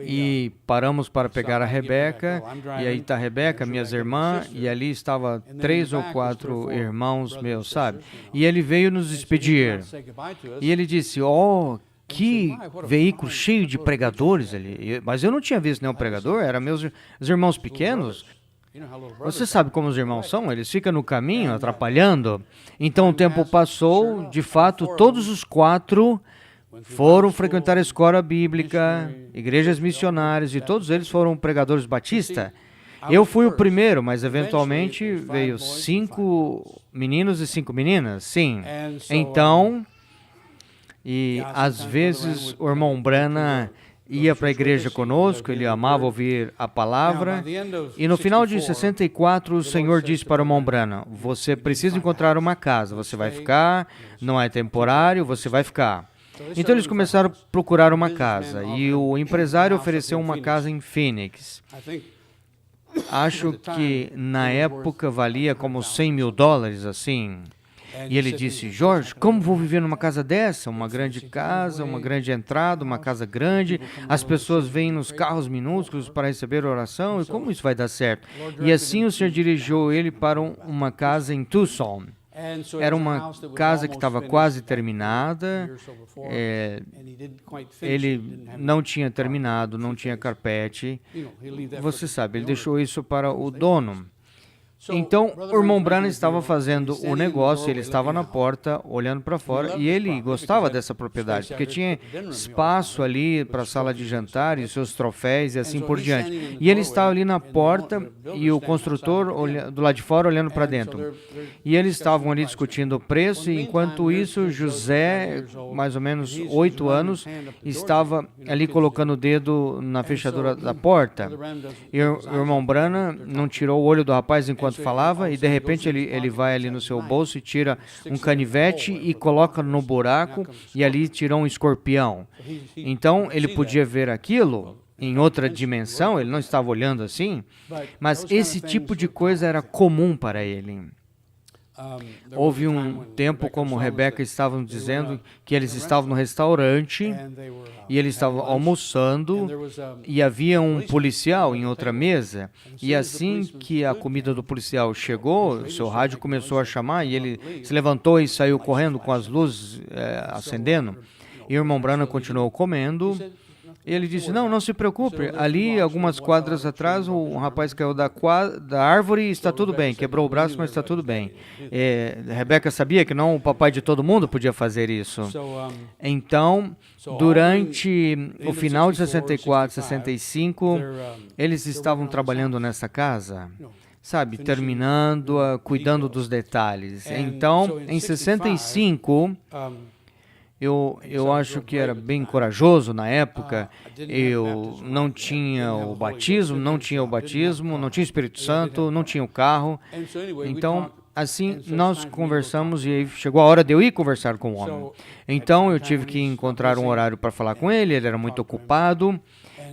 e paramos para pegar a Rebeca, e aí está a Rebeca, minhas irmãs, e ali estava 3 ou 4 irmãos meus, sabe? E ele veio nos despedir, e ele disse, que veículo cheio de pregadores ali, mas eu não tinha visto nenhum pregador, eram meus irmãos pequenos. Você sabe como os irmãos são, eles ficam no caminho, atrapalhando. Então o tempo passou, de fato, todos os 4 foram frequentar a escola bíblica, igrejas missionárias, e todos eles foram pregadores batistas. Eu fui o primeiro, mas eventualmente veio 5 meninos e 5 meninas, sim. Então, e às vezes o irmão Branham ia para a igreja conosco, ele amava ouvir a palavra, e no final de 64 o Senhor disse para o irmão Branham, você precisa encontrar uma casa, você vai ficar, não é temporário, você vai ficar. Então eles começaram a procurar uma casa e o empresário ofereceu uma casa em Phoenix. Acho que na época valia como $100 mil, assim. E ele disse, Jorge, como vou viver numa casa dessa? Uma grande casa, uma grande entrada, uma casa grande, as pessoas vêm nos carros minúsculos para receber oração, e como isso vai dar certo? E assim o Senhor dirigiu ele para uma casa em Tucson. Era uma casa que estava quase terminada, ele não tinha terminado, não tinha carpete, você sabe, ele deixou isso para o dono. Então, o irmão Branham estava fazendo o negócio, ele estava na porta, olhando para fora, e ele gostava dessa propriedade, porque tinha espaço ali para a sala de jantar, e seus troféus e assim por diante. E ele estava ali na porta, e o construtor do lado de fora olhando para dentro. E eles estavam ali discutindo o preço, e enquanto isso, José, mais ou menos 8 anos, estava ali colocando o dedo na fechadura da porta. E o irmão Branham não tirou o olho do rapaz enquanto enquanto falava, e de repente ele vai ali no seu bolso e tira um canivete e coloca no buraco, e ali tira um escorpião. Então, ele podia ver aquilo em outra dimensão, ele não estava olhando assim, mas esse tipo de coisa era comum para ele. Houve um tempo, como Rebeca estavam dizendo, que eles estavam no restaurante e eles estavam almoçando e havia um policial em outra mesa, e assim que a comida do policial chegou, o seu rádio começou a chamar e ele se levantou e saiu correndo com as luzes acendendo, e o irmão Branham continuou comendo. Ele disse, não se preocupe, ali, algumas quadras atrás, um rapaz caiu da árvore e está tudo bem, quebrou o braço, mas está tudo bem. Rebeca sabia que não o papai de todo mundo podia fazer isso. Então, durante o final de 64, 65, eles estavam trabalhando nessa casa, sabe, terminando, cuidando dos detalhes. Então, em 65... Eu acho que era bem corajoso na época. Eu não tinha o batismo, não tinha o Espírito Santo, não tinha o carro. Então, assim, nós conversamos e aí chegou a hora de eu ir conversar com o homem. Então, eu tive que encontrar um horário para falar com ele, ele era muito ocupado.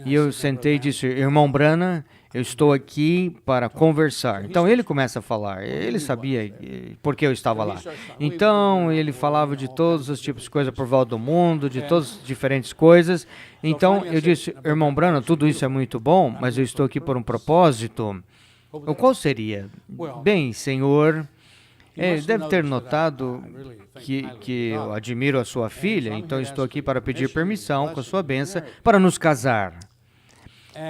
E eu sentei e disse, irmão Branham, eu estou aqui para conversar. Então, ele começa a falar. Ele sabia por que eu estava lá. Então, ele falava de todos os tipos de coisas por volta do mundo, de todas as diferentes coisas. Então, eu disse, irmão Branham, tudo isso é muito bom, mas eu estou aqui por um propósito. Qual seria? Bem, senhor, deve ter notado que eu admiro a sua filha, então estou aqui para pedir permissão, com a sua bênção, para nos casar.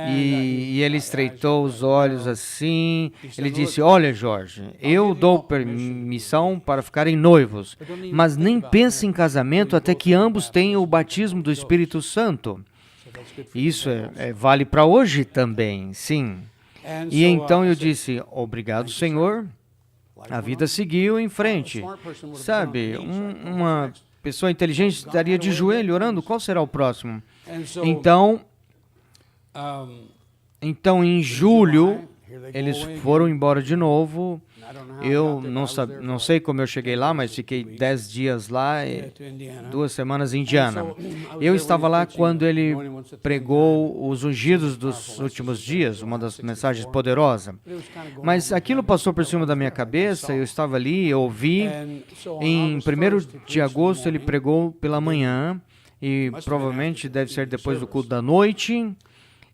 E ele estreitou os olhos assim, ele disse, olha, Jorge, eu dou permissão para ficarem noivos, mas nem pense em casamento até que ambos tenham o batismo do Espírito Santo. Isso vale para hoje também, sim. E então eu disse, obrigado, Senhor. A vida seguiu em frente. Sabe, uma pessoa inteligente estaria de joelho orando, qual será o próximo? Então, em julho, eles foram embora de novo. Eu não sei como eu cheguei lá, mas fiquei 10 dias lá e 2 semanas em Indiana. Eu estava lá quando ele pregou os ungidos dos últimos dias, uma das mensagens poderosas. Mas aquilo passou por cima da minha cabeça, eu estava ali, eu ouvi. Em 1º de agosto ele pregou pela manhã e provavelmente deve ser depois do culto da noite.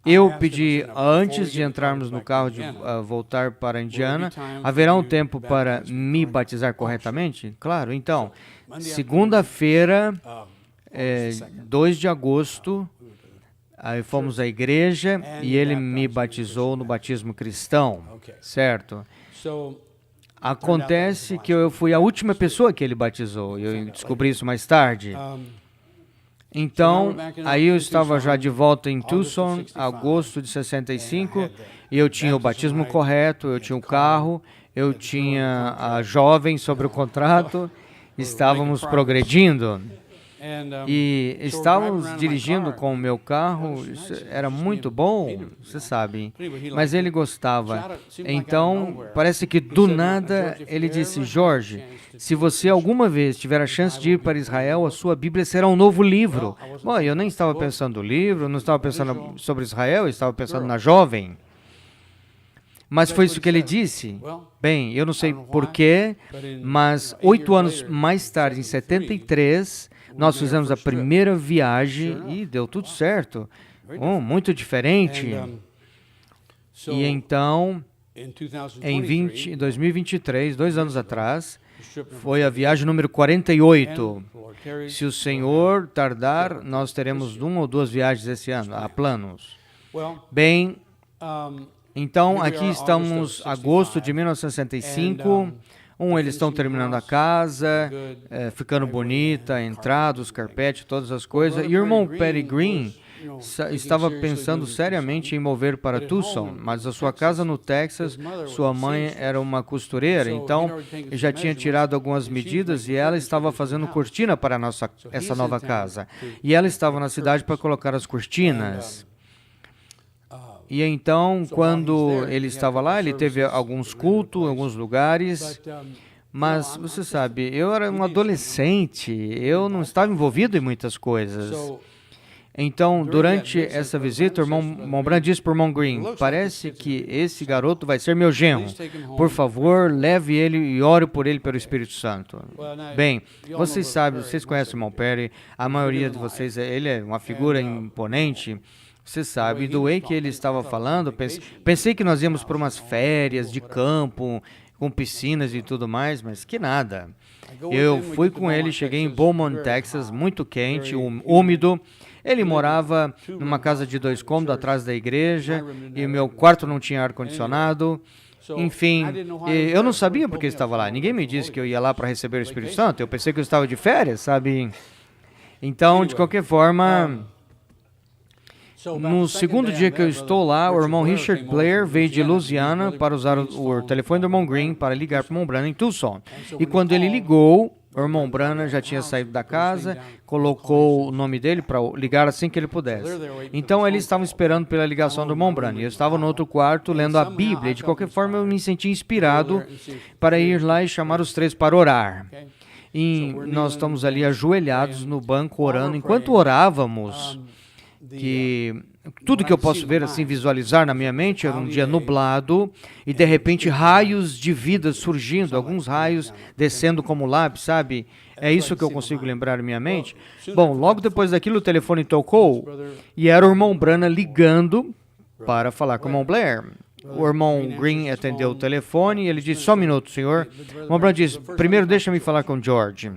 Eu pedi, antes de entrarmos no carro, de voltar para Indiana, haverá um tempo para me batizar corretamente? Claro, então, segunda-feira, 2 de agosto, aí fomos à igreja e ele me batizou no batismo cristão, certo? Acontece que eu fui a última pessoa que ele batizou, eu descobri isso mais tarde. Então, aí eu estava já de volta em Tucson, agosto de 65, e eu tinha o batismo correto, eu tinha o carro, eu tinha a jovem sobre o contrato, estávamos progredindo. E estávamos dirigindo com o meu carro, era muito bom, você sabe, mas ele gostava. Então, parece que do nada ele disse, Jorge, se você alguma vez tiver a chance de ir para Israel, a sua Bíblia será um novo livro. Bom, eu nem estava pensando no livro, não estava pensando sobre Israel, eu estava pensando na jovem. Mas foi isso que ele disse. Bem, eu não sei porquê, mas 8 anos mais tarde, em 73, nós fizemos a primeira viagem e deu tudo certo. Muito diferente. E então, em 2023, 2 anos atrás, foi a viagem número 48. Se o Senhor tardar, nós teremos 1 ou 2 viagens esse ano. Há planos. Bem, então aqui estamos, agosto de 1965. Eles estão terminando a casa, ficando bonita, a entrada, os carpetes, todas as coisas. E o irmão Perry Green estava pensando seriamente em mover para Tucson, mas a sua casa no Texas, sua mãe era uma costureira, então já tinha tirado algumas medidas e ela estava fazendo cortina para essa nova casa. E ela estava na cidade para colocar as cortinas. E então, quando ele estava lá, ele teve alguns cultos em alguns lugares, mas você sabe, eu era um adolescente, eu não estava envolvido em muitas coisas. Então, durante essa visita, o irmão Branham disse para o irmão Green, parece que esse garoto vai ser meu genro. Por favor, leve ele e ore por ele pelo Espírito Santo. Bem, vocês sabem, vocês conhecem o irmão Perry, a maioria de vocês, ele é uma figura imponente. Você sabe, do way que ele estava falando, pensei que nós íamos para umas férias de campo, com piscinas e tudo mais, mas que nada. Eu fui com ele, cheguei em Beaumont, Texas, muito quente, úmido. Ele morava numa casa de 2 cômodos atrás da igreja e meu quarto não tinha ar-condicionado. Enfim, eu não sabia porque eu estava lá. Ninguém me disse que eu ia lá para receber o Espírito Santo. Eu pensei que eu estava de férias, sabe? Então, de qualquer forma, no segundo dia que eu estou lá, o irmão Richard Blair veio de Louisiana para usar o telefone do irmão Green para ligar para o irmão Branham em Tucson. E quando ele ligou, o irmão Branham já tinha saído da casa, colocou o nome dele para ligar assim que ele pudesse. Então, eles estavam esperando pela ligação do irmão Branham. Eu estava no outro quarto lendo a Bíblia. De qualquer forma, eu me senti inspirado para ir lá e chamar os 3 para orar. E nós estamos ali ajoelhados no banco orando. Enquanto orávamos, que tudo que eu posso ver, assim, visualizar na minha mente, era um dia nublado e, de repente, raios de vida surgindo, alguns raios descendo como lápis, sabe? É isso que eu consigo lembrar na minha mente. Bom, logo depois daquilo, o telefone tocou e era o irmão Branham ligando para falar com o irmão Blair. O irmão Green atendeu o telefone e ele disse, só um minuto, senhor. O irmão Branham disse, primeiro deixa-me falar com o George.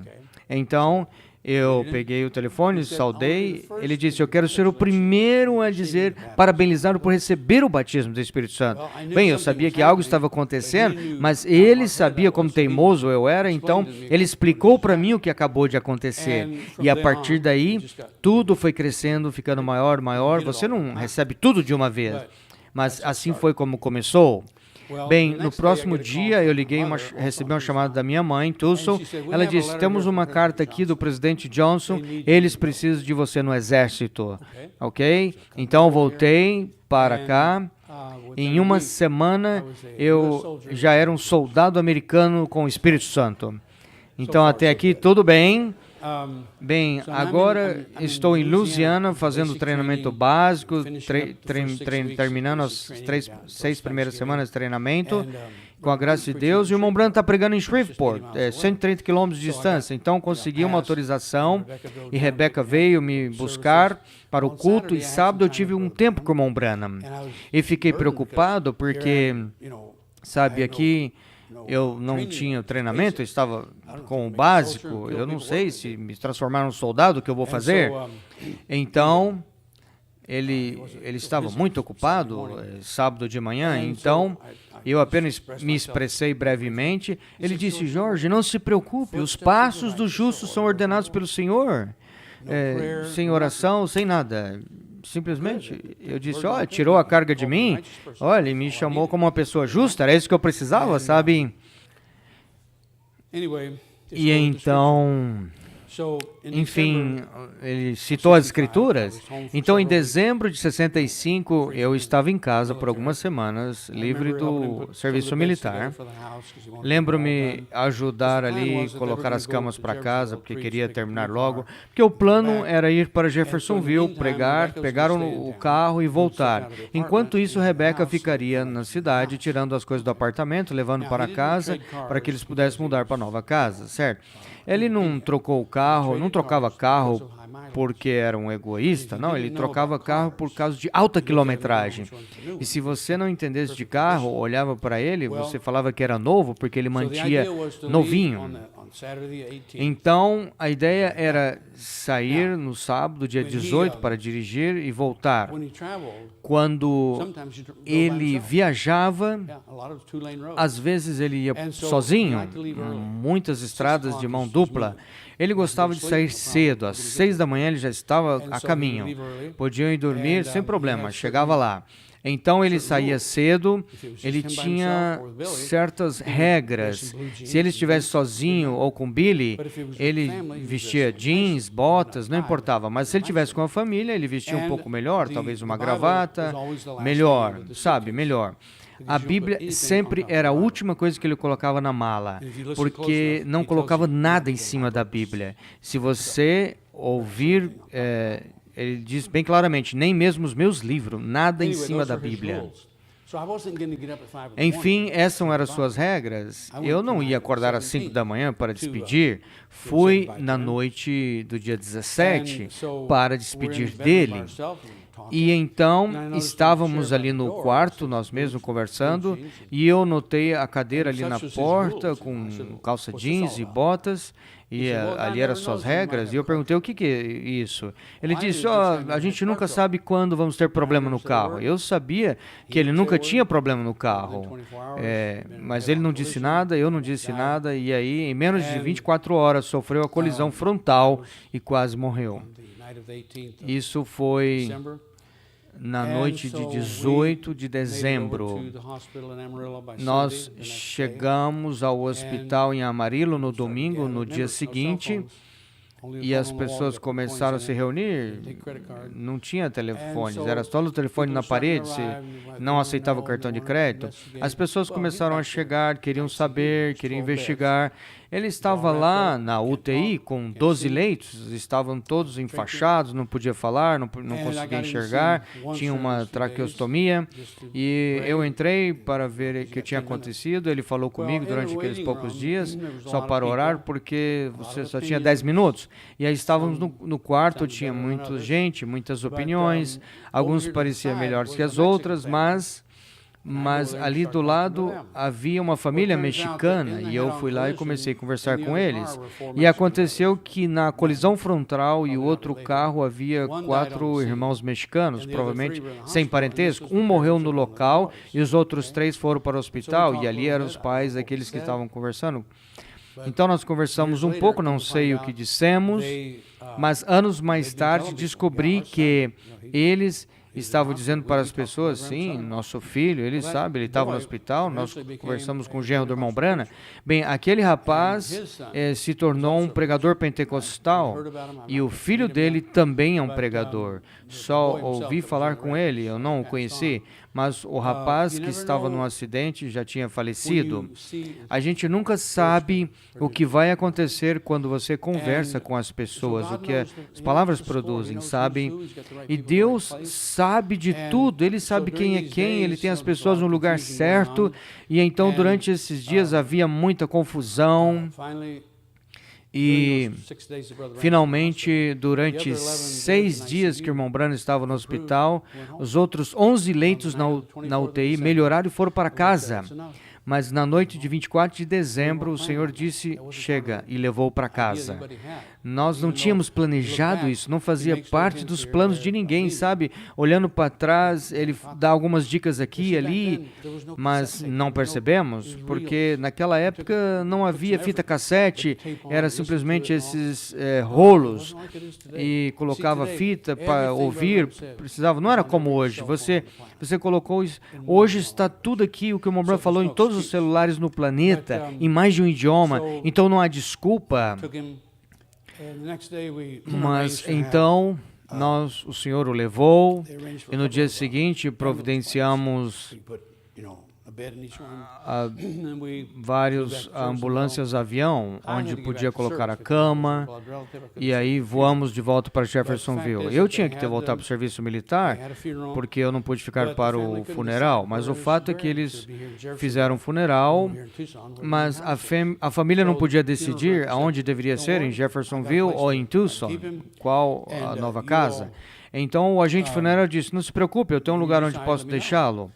Então, eu peguei o telefone, saudei, ele disse, eu quero ser o primeiro a dizer, parabenizá-lo por receber o batismo do Espírito Santo. Bem, eu sabia que algo estava acontecendo, mas ele sabia como teimoso eu era, então ele explicou para mim o que acabou de acontecer. E a partir daí, tudo foi crescendo, ficando maior, maior. Você não recebe tudo de uma vez, mas assim foi como começou. Bem, no próximo dia eu liguei, recebi uma chamada da minha mãe, Tucson. Ela disse, temos uma carta aqui do presidente Johnson, eles precisam de você no exército, ok? Então voltei para cá. Em uma semana eu já era um soldado americano com o Espírito Santo. Então até aqui tudo bem. Bem, agora estou em Louisiana fazendo treinamento básico, terminando as 6 primeiras semanas de treinamento, com a graça de Deus. E o irmão Branham está pregando em Shreveport, 130 quilômetros de distância. Então consegui uma autorização e Rebecca veio me buscar para o culto. E sábado eu tive um tempo com o irmão Branham. E fiquei preocupado porque, sabe, aqui eu não tinha treinamento, eu estava com o básico, eu não sei se me transformar num soldado, o que eu vou fazer. Então, ele estava muito ocupado, sábado de manhã, então eu apenas me expressei brevemente. Ele disse, Jorge, não se preocupe, os passos do justo são ordenados pelo Senhor, sem oração, sem nada. Simplesmente, eu disse, olha, tirou a carga de mim, olha, ele me chamou como uma pessoa justa, era isso que eu precisava, sabe? E então, enfim, ele citou as Escrituras. Então, em dezembro de 65, eu estava em casa por algumas semanas, livre do serviço militar. Lembro-me ajudar ali, colocar as camas para casa, porque queria terminar logo. Porque o plano era ir para Jeffersonville, pregar, pegar o carro e voltar. Enquanto isso, Rebecca ficaria na cidade, tirando as coisas do apartamento, levando para casa, para que eles pudessem mudar para a nova casa, certo? Ele não trocou o carro, não trocava carro porque era um egoísta, não, ele trocava carro por causa de alta quilometragem. E se você não entendesse de carro, olhava para ele, você falava que era novo porque ele mantinha novinho. Então, a ideia era sair no sábado, dia 18, para dirigir e voltar. Quando ele viajava, às vezes ele ia sozinho, muitas estradas de mão dupla. Ele gostava de sair cedo, às 6 da manhã ele já estava a caminho. Podiam ir dormir sem problema, chegava lá. Então ele saía cedo, ele tinha certas regras. Se ele estivesse sozinho ou com Billy, ele vestia jeans, botas, não importava. Mas se ele estivesse com a família, ele vestia um pouco melhor, talvez uma gravata, melhor, sabe, melhor. A Bíblia sempre era a última coisa que ele colocava na mala, porque não colocava nada em cima da Bíblia. Se você ouvir, ele diz bem claramente, nem mesmo os meus livros, nada em cima da Bíblia. Enfim, essas eram as suas regras. Eu não ia acordar às 5 da manhã para despedir. Fui na noite do dia 17 para despedir dele. E então estávamos ali no quarto, nós mesmos conversando, e eu notei a cadeira ali na porta com calça jeans e botas, e ali eram suas regras, e eu perguntei o que é isso. Ele disse, a gente nunca sabe quando vamos ter problema no carro. Eu sabia que ele nunca tinha problema no carro, mas ele não disse nada, eu não disse nada, e aí em menos de 24 horas sofreu a colisão frontal e quase morreu. Isso foi na noite de 18 de dezembro. Nós chegamos ao hospital em Amarillo no domingo, no dia seguinte, e as pessoas começaram a se reunir. Não tinha telefones, era só o telefone na parede, não aceitava o cartão de crédito. As pessoas começaram a chegar, queriam saber, queriam investigar. Ele estava lá na UTI com 12 leitos, estavam todos enfaixados, não podia falar, não conseguia enxergar, tinha uma traqueostomia, e eu entrei para ver o que tinha acontecido. Ele falou comigo durante aqueles poucos dias, só para orar, porque você só tinha 10 minutos. E aí estávamos no quarto, tinha muita gente, muitas opiniões, alguns pareciam melhores que as outras, mas ali do lado havia uma família mexicana, e eu fui lá e comecei a conversar com eles. E aconteceu que na colisão frontal e o outro carro havia 4 irmãos mexicanos, provavelmente sem parentesco. Um morreu no local e os outros 3 foram para o hospital, e ali eram os pais daqueles que estavam conversando. Então nós conversamos um pouco, não sei o que dissemos, mas anos mais tarde descobri que eles estavam dizendo para as pessoas, sim, nosso filho, ele sabe, ele estava no hospital, nós conversamos com o genro do irmão Branham. Bem, aquele rapaz se tornou um pregador pentecostal, e o filho dele também é um pregador. Só ouvi falar com ele, eu não o conheci, mas o rapaz que estava no acidente já tinha falecido. A gente nunca sabe o que vai acontecer quando você conversa com as pessoas, o que as palavras produzem, sabe? E Deus sabe de tudo, Ele sabe quem é quem, Ele tem as pessoas no lugar certo, e então durante esses dias havia muita confusão. E, finalmente, durante 6 dias que o irmão Branham estava no hospital, os outros 11 leitos na UTI melhoraram e foram para casa. Mas na noite de 24 de dezembro, o Senhor disse, chega, e levou para casa. Nós não tínhamos planejado isso, não fazia parte dos planos de ninguém, sabe? Olhando para trás, ele dá algumas dicas aqui e ali, mas não percebemos, porque naquela época não havia fita cassete, era simplesmente esses rolos, e colocava fita para ouvir, precisava, não era como hoje, você colocou isso. Hoje está tudo aqui, o que o irmão Branham falou, em todos os celulares no planeta, em mais de um idioma, então não há desculpa. Mas então o Senhor o levou, e no dia seguinte providenciamos várias ambulâncias avião, onde podia colocar a cama, e aí voamos de volta para Jeffersonville. Eu tinha que ter voltado para o serviço militar, porque eu não pude ficar para o funeral, mas o fato é que eles fizeram um funeral, mas a família não podia decidir aonde deveria ser, em Jeffersonville ou em Tucson, qual a nova casa. Então o agente funerário disse, não se preocupe, eu tenho um lugar onde posso deixá-lo.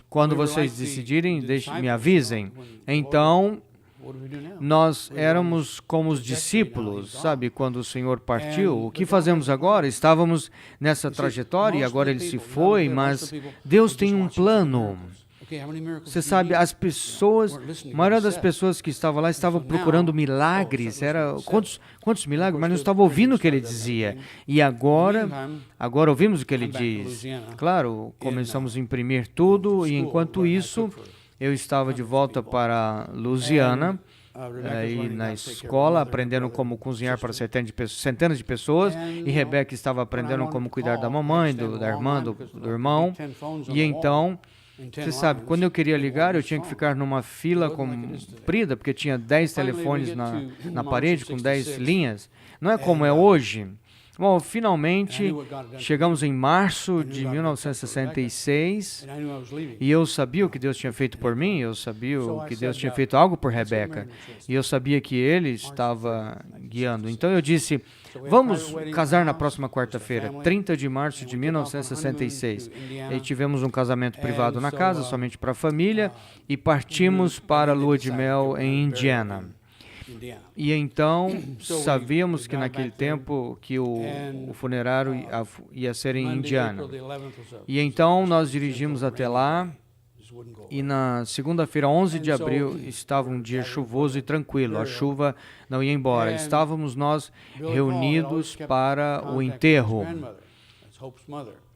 Quando vocês decidirem, me avisem. Então, nós éramos como os discípulos, sabe? Quando o Senhor partiu, o que fazemos agora? Estávamos nessa trajetória e agora Ele se foi, mas Deus tem um plano. Você sabe, as pessoas, a maioria das pessoas que estavam lá estavam procurando milagres. Quantos milagres? Mas não estavam ouvindo o que ele dizia. E agora ouvimos o que ele diz. Claro, começamos a imprimir tudo, e enquanto isso, eu estava de volta para Louisiana, aí na escola, aprendendo como cozinhar para centenas de pessoas, e Rebeca estava aprendendo como cuidar da mamãe, da irmã, do irmão. E então, você sabe, quando eu queria ligar, eu tinha que ficar numa fila comprida, porque tinha 10 telefones na parede, com 10 linhas. Não é como é hoje. Bom, finalmente, chegamos em março de 1966, e eu sabia o que Deus tinha feito por mim, eu sabia que Deus tinha feito algo por Rebeca, e eu sabia que Ele estava guiando. Então eu disse, vamos casar na próxima quarta-feira, 30 de março de 1966. E tivemos um casamento privado na casa, somente para a família, e partimos para a lua de mel em Indiana. E então, sabíamos que naquele tempo que o funerário ia ser em Indiana. E então, nós dirigimos até lá, e na segunda-feira, 11 de abril, estava um dia chuvoso e tranquilo. A chuva não ia embora. Estávamos nós reunidos para o enterro.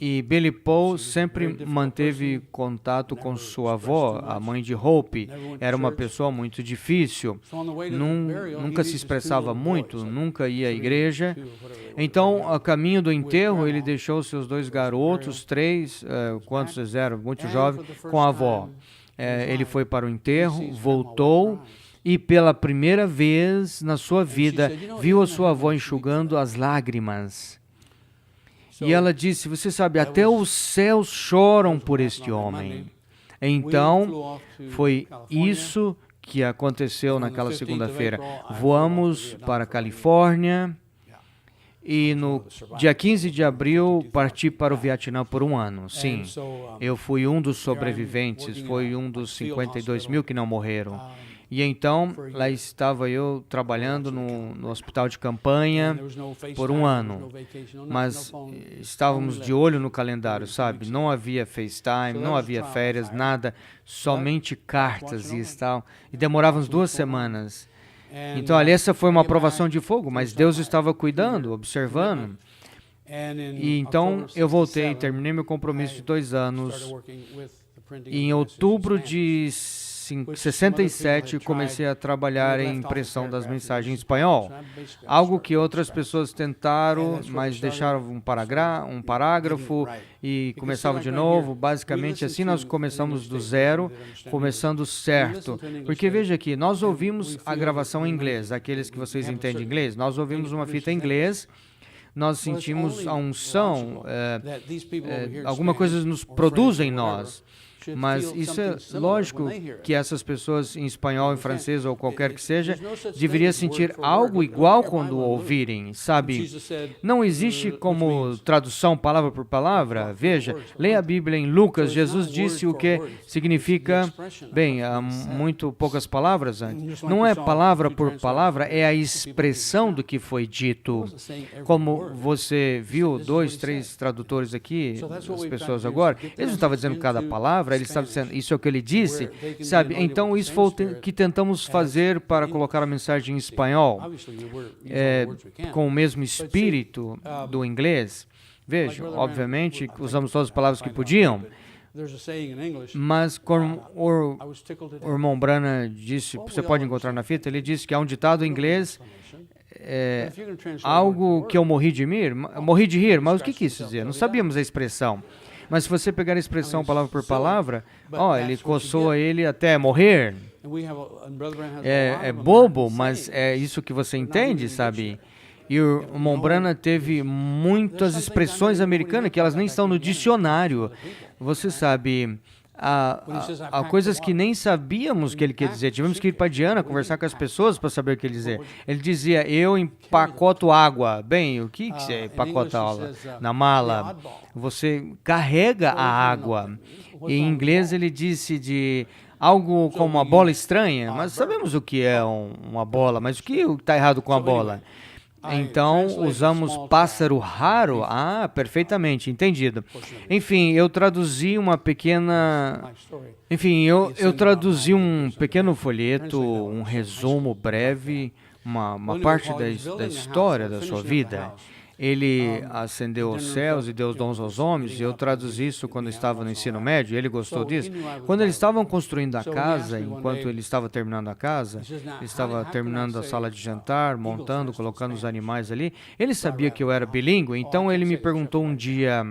E Billy Paul sempre manteve contato com sua avó, a mãe de Hope. Era uma pessoa muito difícil, nunca se expressava muito, nunca ia à igreja. Então, a caminho do enterro, ele deixou seus 2 garotos, 3, quantos eles eram, muito jovens, com a avó. Ele foi para o enterro, voltou, e pela primeira vez na sua vida, viu a sua avó enxugando as lágrimas. E ela disse, você sabe, até os céus choram por este homem. Então, foi isso que aconteceu naquela segunda-feira. Voamos para a Califórnia e no dia 15 de abril parti para o Vietnã por 1 ano. Sim, eu fui um dos sobreviventes, foi um dos 52 mil que não morreram. E então, lá estava eu trabalhando no hospital de campanha por 1 ano. Mas estávamos de olho no calendário, sabe? Não havia FaceTime, não havia férias, nada, somente cartas e tal. E demorávamos 2 semanas. Então, ali, essa foi uma provação de fogo, mas Deus estava cuidando, observando. E então, eu voltei, terminei meu compromisso de 2 anos. E em outubro de 67, comecei a trabalhar em impressão das mensagens em espanhol. Algo que outras pessoas tentaram, mas deixaram um parágrafo e começavam de novo. Basicamente, assim nós começamos do zero, começando certo. Porque veja aqui, nós ouvimos a gravação em inglês, aqueles que vocês entendem inglês, nós ouvimos uma fita em inglês, nós sentimos a unção, alguma coisa nos produz em nós. Mas isso é lógico que essas pessoas em espanhol, em francês ou qualquer que seja, deveriam sentir algo igual quando ouvirem, sabe? Não existe como tradução palavra por palavra. Veja, leia a Bíblia em Lucas, Jesus disse o que significa, bem, há muito poucas palavras antes. Não é palavra por palavra, é a expressão do que foi dito. Como você viu, 2, 3 tradutores aqui, as pessoas agora, eles não estavam dizendo cada palavra, ele estava dizendo, isso é o que ele disse, sabe? Então, isso foi o que tentamos fazer para colocar a mensagem em espanhol, com o mesmo espírito do inglês. Veja, obviamente, usamos todas as palavras que podiam, mas como o irmão Branham disse, você pode encontrar na fita, ele disse que há um ditado em inglês, algo que eu morri de rir, mas o que isso dizer? Não sabíamos a expressão. Mas se você pegar a expressão palavra por palavra, ele coçou ele até morrer. É bobo, mas é isso que você entende, sabe? E o irmão Branham teve muitas expressões americanas que elas nem estão no dicionário. Você sabe, há coisas que nem sabíamos que ele quer dizer. Tivemos que ir para Diana conversar com as pessoas para saber o que ele dizer. Ele dizia, eu empacoto água. Bem, o que você empacota água? Na mala. Você carrega a água. E em inglês ele disse de algo como uma bola estranha, mas sabemos o que é uma bola, mas o que está errado com a bola? Então, usamos pássaro raro? Ah, perfeitamente, entendido. Enfim, eu traduzi uma pequena... Enfim, eu traduzi um pequeno folheto, um resumo breve, uma parte da história da sua vida. Ele ascendeu aos céus e deu dons aos homens, e eu traduzi isso quando estava no ensino médio, e ele gostou disso. Quando eles estavam construindo a casa, enquanto ele estava terminando a casa, ele estava terminando a sala de jantar, montando, colocando os animais ali, ele sabia que eu era bilíngue, então ele me perguntou um dia,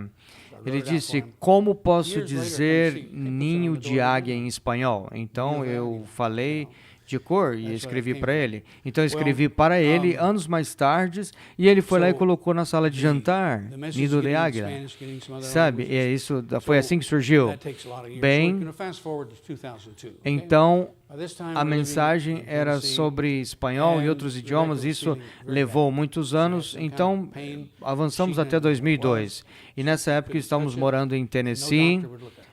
ele disse, como posso dizer ninho de águia em espanhol? Então eu falei de cor e escrevi para ele. Então eu escrevi para ele anos mais tarde e ele foi lá e colocou na sala de jantar, nido de águia. Sabe? E isso foi assim que surgiu. Bem, então a mensagem era sobre espanhol e outros idiomas. Isso levou muitos anos. Então avançamos até 2002 e nessa época estávamos morando em Tennessee.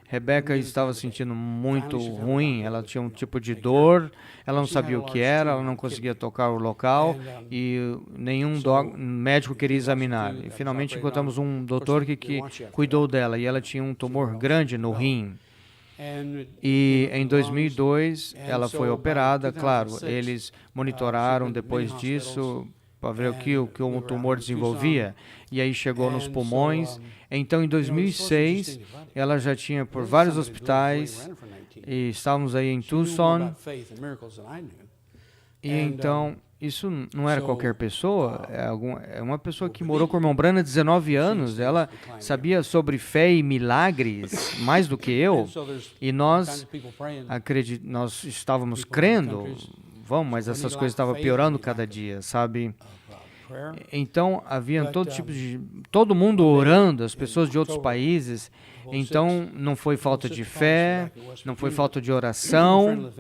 Rebeca estava sentindo muito ruim, ela tinha um tipo de dor, ela não sabia o que era, ela não conseguia tocar o local e nenhum médico queria examinar. E finalmente encontramos um doutor que cuidou dela e ela tinha um tumor grande no rim. E em 2002 ela foi operada, claro, eles monitoraram depois disso para ver o que o tumor desenvolvia, e aí chegou nos pulmões. Então, em 2006, ela já tinha por vários hospitais, e estávamos aí em Tucson, e então, isso não era qualquer pessoa, é uma pessoa que morou com o irmão Branham há 19 anos, ela sabia sobre fé e milagres, mais do que eu, e nós estávamos crendo, mas essas coisas estavam piorando cada dia, sabe? Então, havia todo mundo orando, as pessoas de outros países. Então, não foi falta de fé, não foi falta de oração,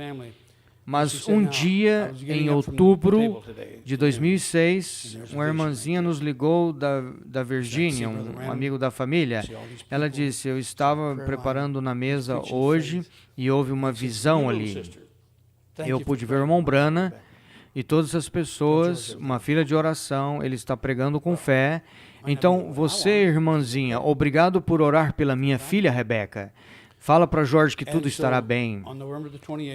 mas um dia, em outubro de 2006, uma irmãzinha nos ligou da Virgínia, um amigo da família. Ela disse, eu estava preparando na mesa hoje e houve uma visão ali. Eu pude ver o irmão Branham e todas as pessoas, uma fila de oração, ele está pregando com fé. Então, você, irmãzinha, obrigado por orar pela minha filha, Rebeca. Fala para Jorge que tudo estará bem.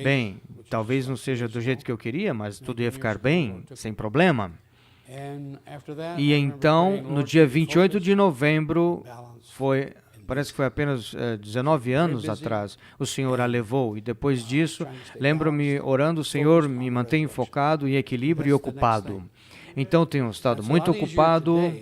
Bem, talvez não seja do jeito que eu queria, mas tudo ia ficar bem, sem problema. E então, no dia 28 de novembro, parece que foi apenas 19 anos atrás, o Senhor a levou. E depois disso, lembro-me orando, o Senhor me mantém focado, em equilíbrio e ocupado. Então, tenho estado muito ocupado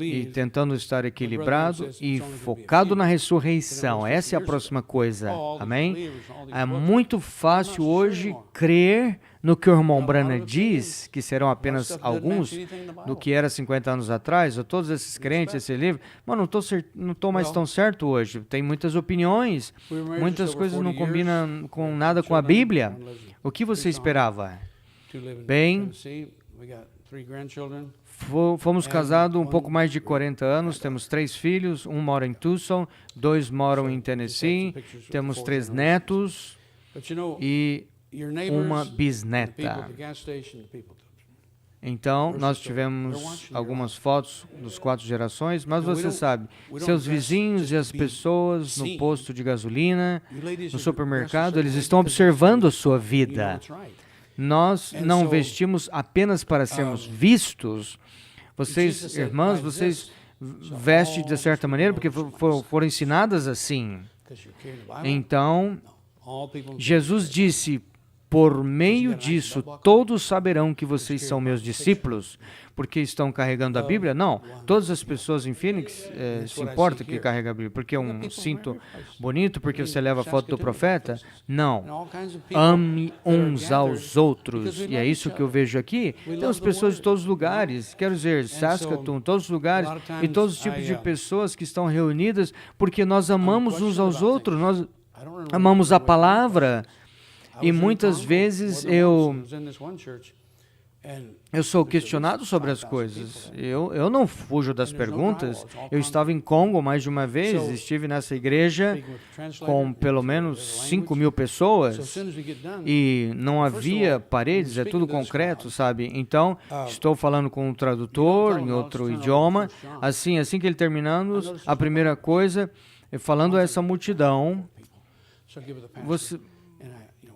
e tentando estar equilibrado e focado na ressurreição. Essa é a próxima coisa. Amém? É muito fácil hoje crer no que o irmão Branham diz, que serão apenas alguns do que era 50 anos atrás, ou todos esses crentes, esse livro, mas não estou mais tão certo hoje. Tem muitas opiniões, muitas coisas não combinam com nada com a Bíblia. O que você esperava? Bem, fomos casados um pouco mais de 40 anos, temos 3 filhos, um mora em Tucson, 2 moram em Tennessee, temos 3 netos e uma bisneta. Então, nós tivemos algumas fotos dos 4 gerações, mas você sabe, seus vizinhos e as pessoas no posto de gasolina, no supermercado, eles estão observando a sua vida. Nós não vestimos apenas para sermos vistos. Vocês, irmãs, vocês vestem de certa maneira porque foram ensinadas assim. Então, Jesus disse, por meio disso, todos saberão que vocês são meus discípulos, porque estão carregando a Bíblia? Não, todas as pessoas em Phoenix se importam que carregam a Bíblia, porque é um cinto bonito, porque você leva a foto do profeta? Não, ame uns aos outros, e é isso que eu vejo aqui. Temos pessoas de todos os lugares, quero dizer, Saskatoon, todos os lugares, e todos os tipos de pessoas que estão reunidas, porque nós amamos uns aos outros, nós amamos a palavra. E muitas vezes eu sou questionado sobre as coisas. Eu não fujo das perguntas. Eu estava em Congo mais de uma vez, estive nessa igreja com pelo menos 5.000 pessoas e não havia paredes, é tudo concreto, sabe? Então, estou falando com um tradutor em outro idioma. Assim que ele terminando, a primeira coisa, falando a essa multidão,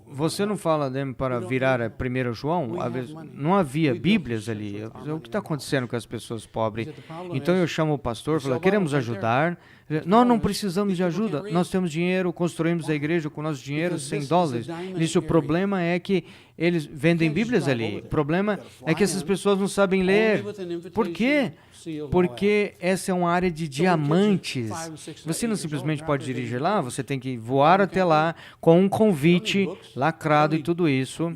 você não fala para virar a 1 João? Não havia Bíblias ali. O que está acontecendo com as pessoas pobres? Então eu chamo o pastor e falo, queremos ajudar. Nós não precisamos de ajuda. Nós temos dinheiro, construímos a igreja com nosso dinheiro, $100. Ele disse, o problema é que eles vendem Bíblias ali. O problema é que essas pessoas não sabem ler. Por quê? Porque essa é uma área de diamantes. Você não simplesmente pode dirigir lá, você tem que voar até lá com um convite lacrado e tudo isso.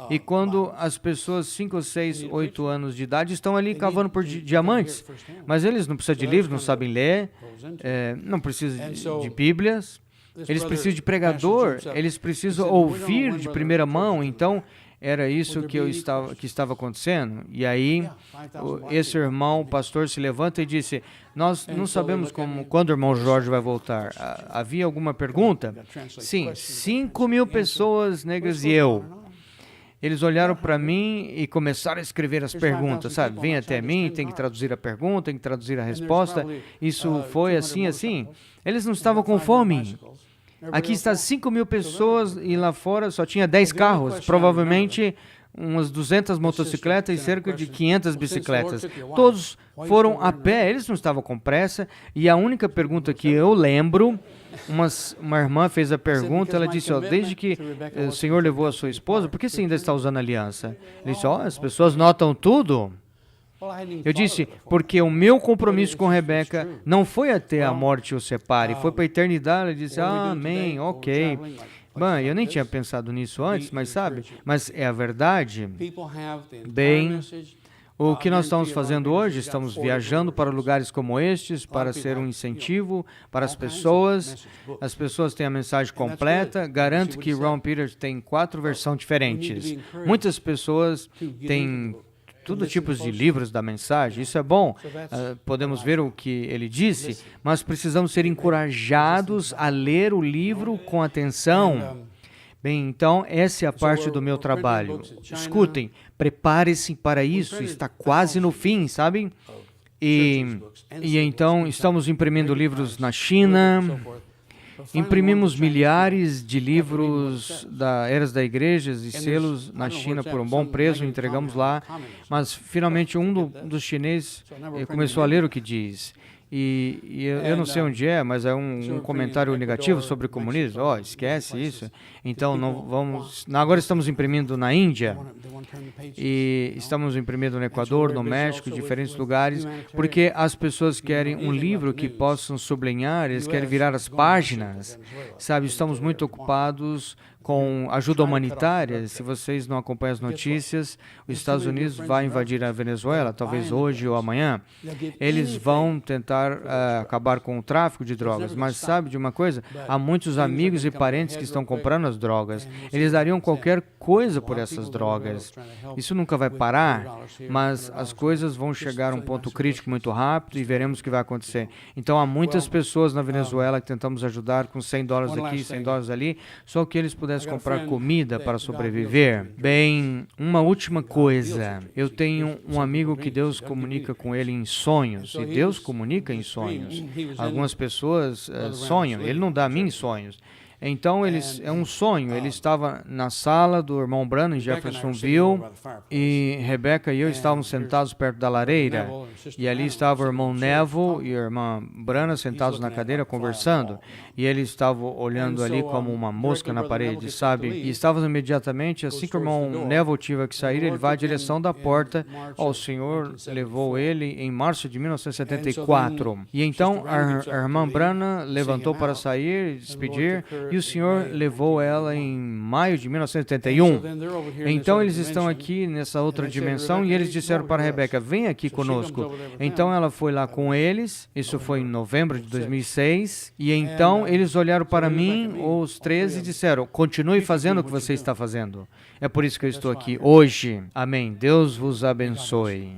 E quando as pessoas 5, 6, 8 anos de idade estão ali cavando por diamantes, mas eles não precisam de livros, não sabem ler, não precisam de Bíblias, eles precisam de pregador, eles precisam ouvir de primeira mão. Então, era isso que estava acontecendo. E aí, esse irmão, o pastor, se levanta e disse, nós não sabemos quando o irmão Jorge vai voltar. Havia alguma pergunta? Sim, 5.000 pessoas negras e eu. Eles olharam para mim e começaram a escrever as perguntas, sabe? Vem até mim, tem que traduzir a pergunta, tem que traduzir a resposta. Isso foi assim. Eles não estavam com fome. Aqui está 5.000 pessoas e lá fora só tinha 10 carros, provavelmente umas 200 motocicletas e cerca de 500 bicicletas. Todos foram a pé, eles não estavam com pressa. E a única pergunta que eu lembro, uma irmã fez a pergunta, ela disse, desde que o Senhor levou a sua esposa, por que você ainda está usando aliança? Ele disse, as pessoas notam tudo. Eu disse, porque o meu compromisso com Rebeca não foi até a morte o separe, foi para a eternidade. Ele disse, amém, ok. Bom, eu nem tinha pensado nisso antes, mas sabe, mas é a verdade. Bem, o que nós estamos fazendo hoje, estamos viajando para lugares como estes, para ser um incentivo para as pessoas. As pessoas têm a mensagem completa. Garanto que Ron Peters tem 4 versões diferentes. Muitas pessoas têm todo tipo de livros da mensagem, isso é bom, podemos ver o que ele disse, mas precisamos ser encorajados a ler o livro com atenção. Bem, então, essa é a parte do meu trabalho. Escutem, prepare-se para isso, está quase no fim, sabem? E então, estamos imprimindo livros na China. Imprimimos milhares de livros da Eras da Igreja e selos na China por um bom preço, entregamos lá, mas finalmente um dos chineses começou a ler o que diz. E eu não sei onde é, mas é um comentário negativo sobre o comunismo. Esquece isso. Então, não vamos... Agora estamos imprimindo na Índia, e estamos imprimindo no Equador, no México, em diferentes lugares, porque as pessoas querem um livro que possam sublinhar, eles querem virar as páginas, sabe? Estamos muito ocupados com ajuda humanitária. Se vocês não acompanham as notícias, os Estados Unidos vai invadir a Venezuela, talvez hoje ou amanhã. Eles vão tentar acabar com o tráfico de drogas, mas sabe de uma coisa? Há muitos amigos e parentes que estão comprando as drogas. Eles dariam qualquer coisa por essas drogas. Isso nunca vai parar, mas as coisas vão chegar a um ponto crítico muito rápido e veremos o que vai acontecer. Então, há muitas pessoas na Venezuela que tentamos ajudar com $100 aqui, $100 ali, só que eles pudessem comprar comida para sobreviver. Bem, uma última coisa. Eu tenho um amigo que Deus comunica com ele em sonhos, e Deus comunica em sonhos. Algumas pessoas sonham, ele não dá a mim sonhos. Então, é um sonho. Ele estava na sala do irmão Branham em Jeffersonville, e Rebeca e eu estávamos sentados perto da lareira, e ali estava o irmão Neville e a irmã Branham sentados na cadeira conversando, e ele estava olhando ali como uma mosca na parede, sabe? E estávamos imediatamente, assim que o irmão Neville tive que sair, ele vai à direção da porta. O Senhor levou ele em março de 1974. E então a irmã Branham levantou para sair e despedir, e o Senhor levou ela em maio de 1981. Então eles estão aqui nessa outra dimensão e eles disseram para Rebeca, vem aqui conosco. Então ela foi lá com eles, isso foi em novembro de 2006, e então eles olharam para mim, os 13, e disseram, continue fazendo o que você está fazendo. É por isso que eu estou aqui hoje. Amém. Deus vos abençoe.